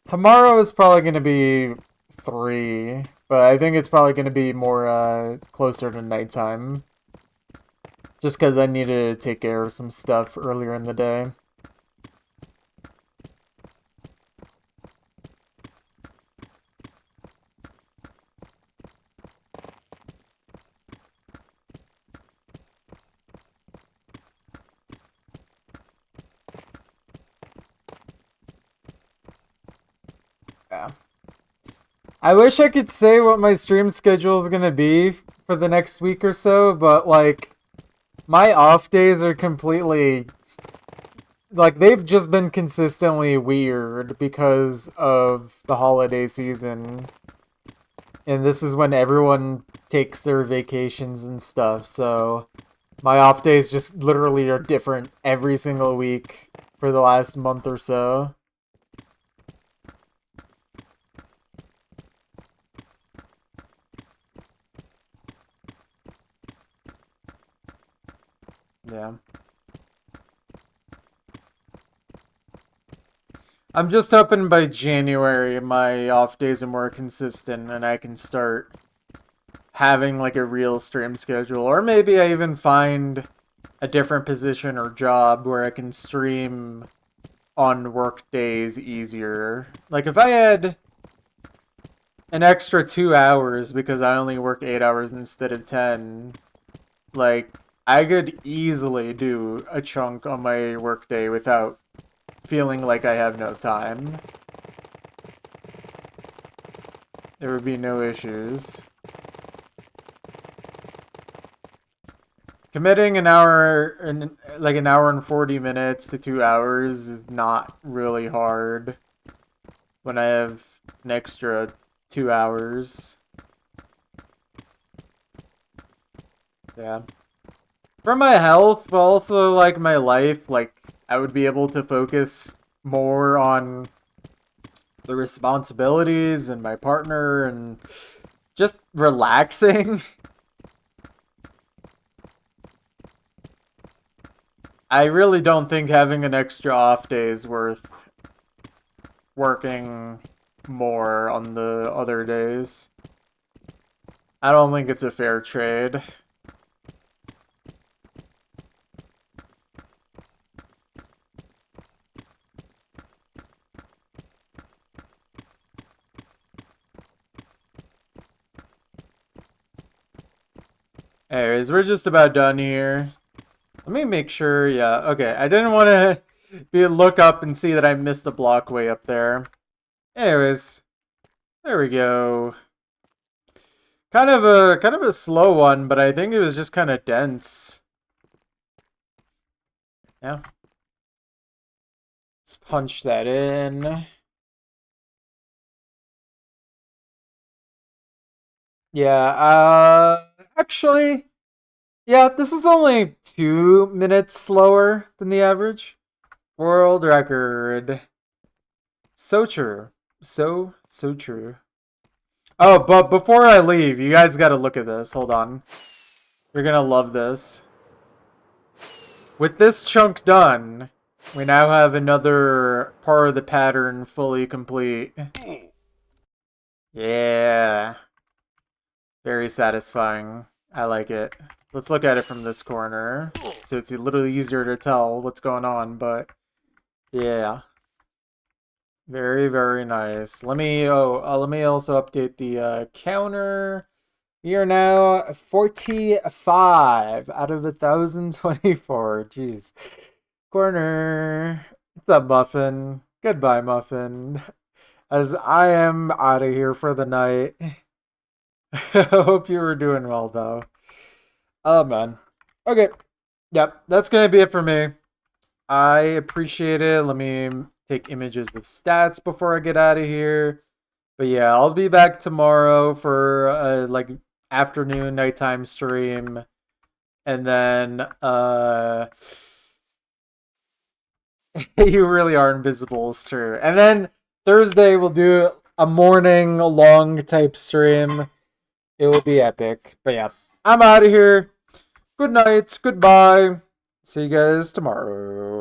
Tomorrow is probably going to be 3, but I think it's probably going to be more closer to nighttime. Just because I needed to take care of some stuff earlier in the day. Yeah. I wish I could say what my stream schedule is gonna be for the next week or so, but like, My off days are completely like they've just been consistently weird because of the holiday season. And this is when everyone takes their vacations and stuff, so my off days just literally are different every single week for the last month or so. Yeah. I'm just hoping by January my off days are more consistent and I can start having like a real stream schedule. Or maybe I even find a different position or job where I can stream on work days easier. Like if I had an extra 2 hours because I only work 8 hours instead of 10, like I could easily do a chunk on my work day without feeling like I have no time. There would be no issues. Committing an hour and like an hour and 40 minutes to 2 hours is not really hard when I have an extra 2 hours. Yeah. For my health, but also like my life, like I would be able to focus more on the responsibilities and my partner and just relaxing. I really don't think having an extra off day is worth working more on the other days. I don't think it's a fair trade. Anyways, we're just about done here. Let me make sure, yeah, okay. I didn't want to look up and see that I missed a block way up there. Anyways, there we go. Kind of a slow one, but I think it was just kind of dense. Yeah. Let's punch that in. Yeah, actually, yeah, this is only 2 minutes slower than the average. World record. So true. So true. Oh, but before I leave, you guys gotta look at this. Hold on. You're gonna love this. With this chunk done, we now have another part of the pattern fully complete. Yeah. Very satisfying. I like it. Let's look at it from this corner. So it's a little easier to tell what's going on, but yeah. Very, very nice. Let me let me also update the counter. We are now 45 out of 1,024. Jeez. Corner. What's up, Muffin? Goodbye, Muffin. As I am out of here for the night. I hope you were doing well, though. Oh, man. Okay. Yep, that's going to be it for me. I appreciate it. Let me take images of stats before I get out of here. But yeah, I'll be back tomorrow for like afternoon, nighttime stream. And then you really are invisible, it's true. And then Thursday we'll do a morning long type stream. It will be epic. But yeah, I'm out of here. Good night. Goodbye. See you guys tomorrow.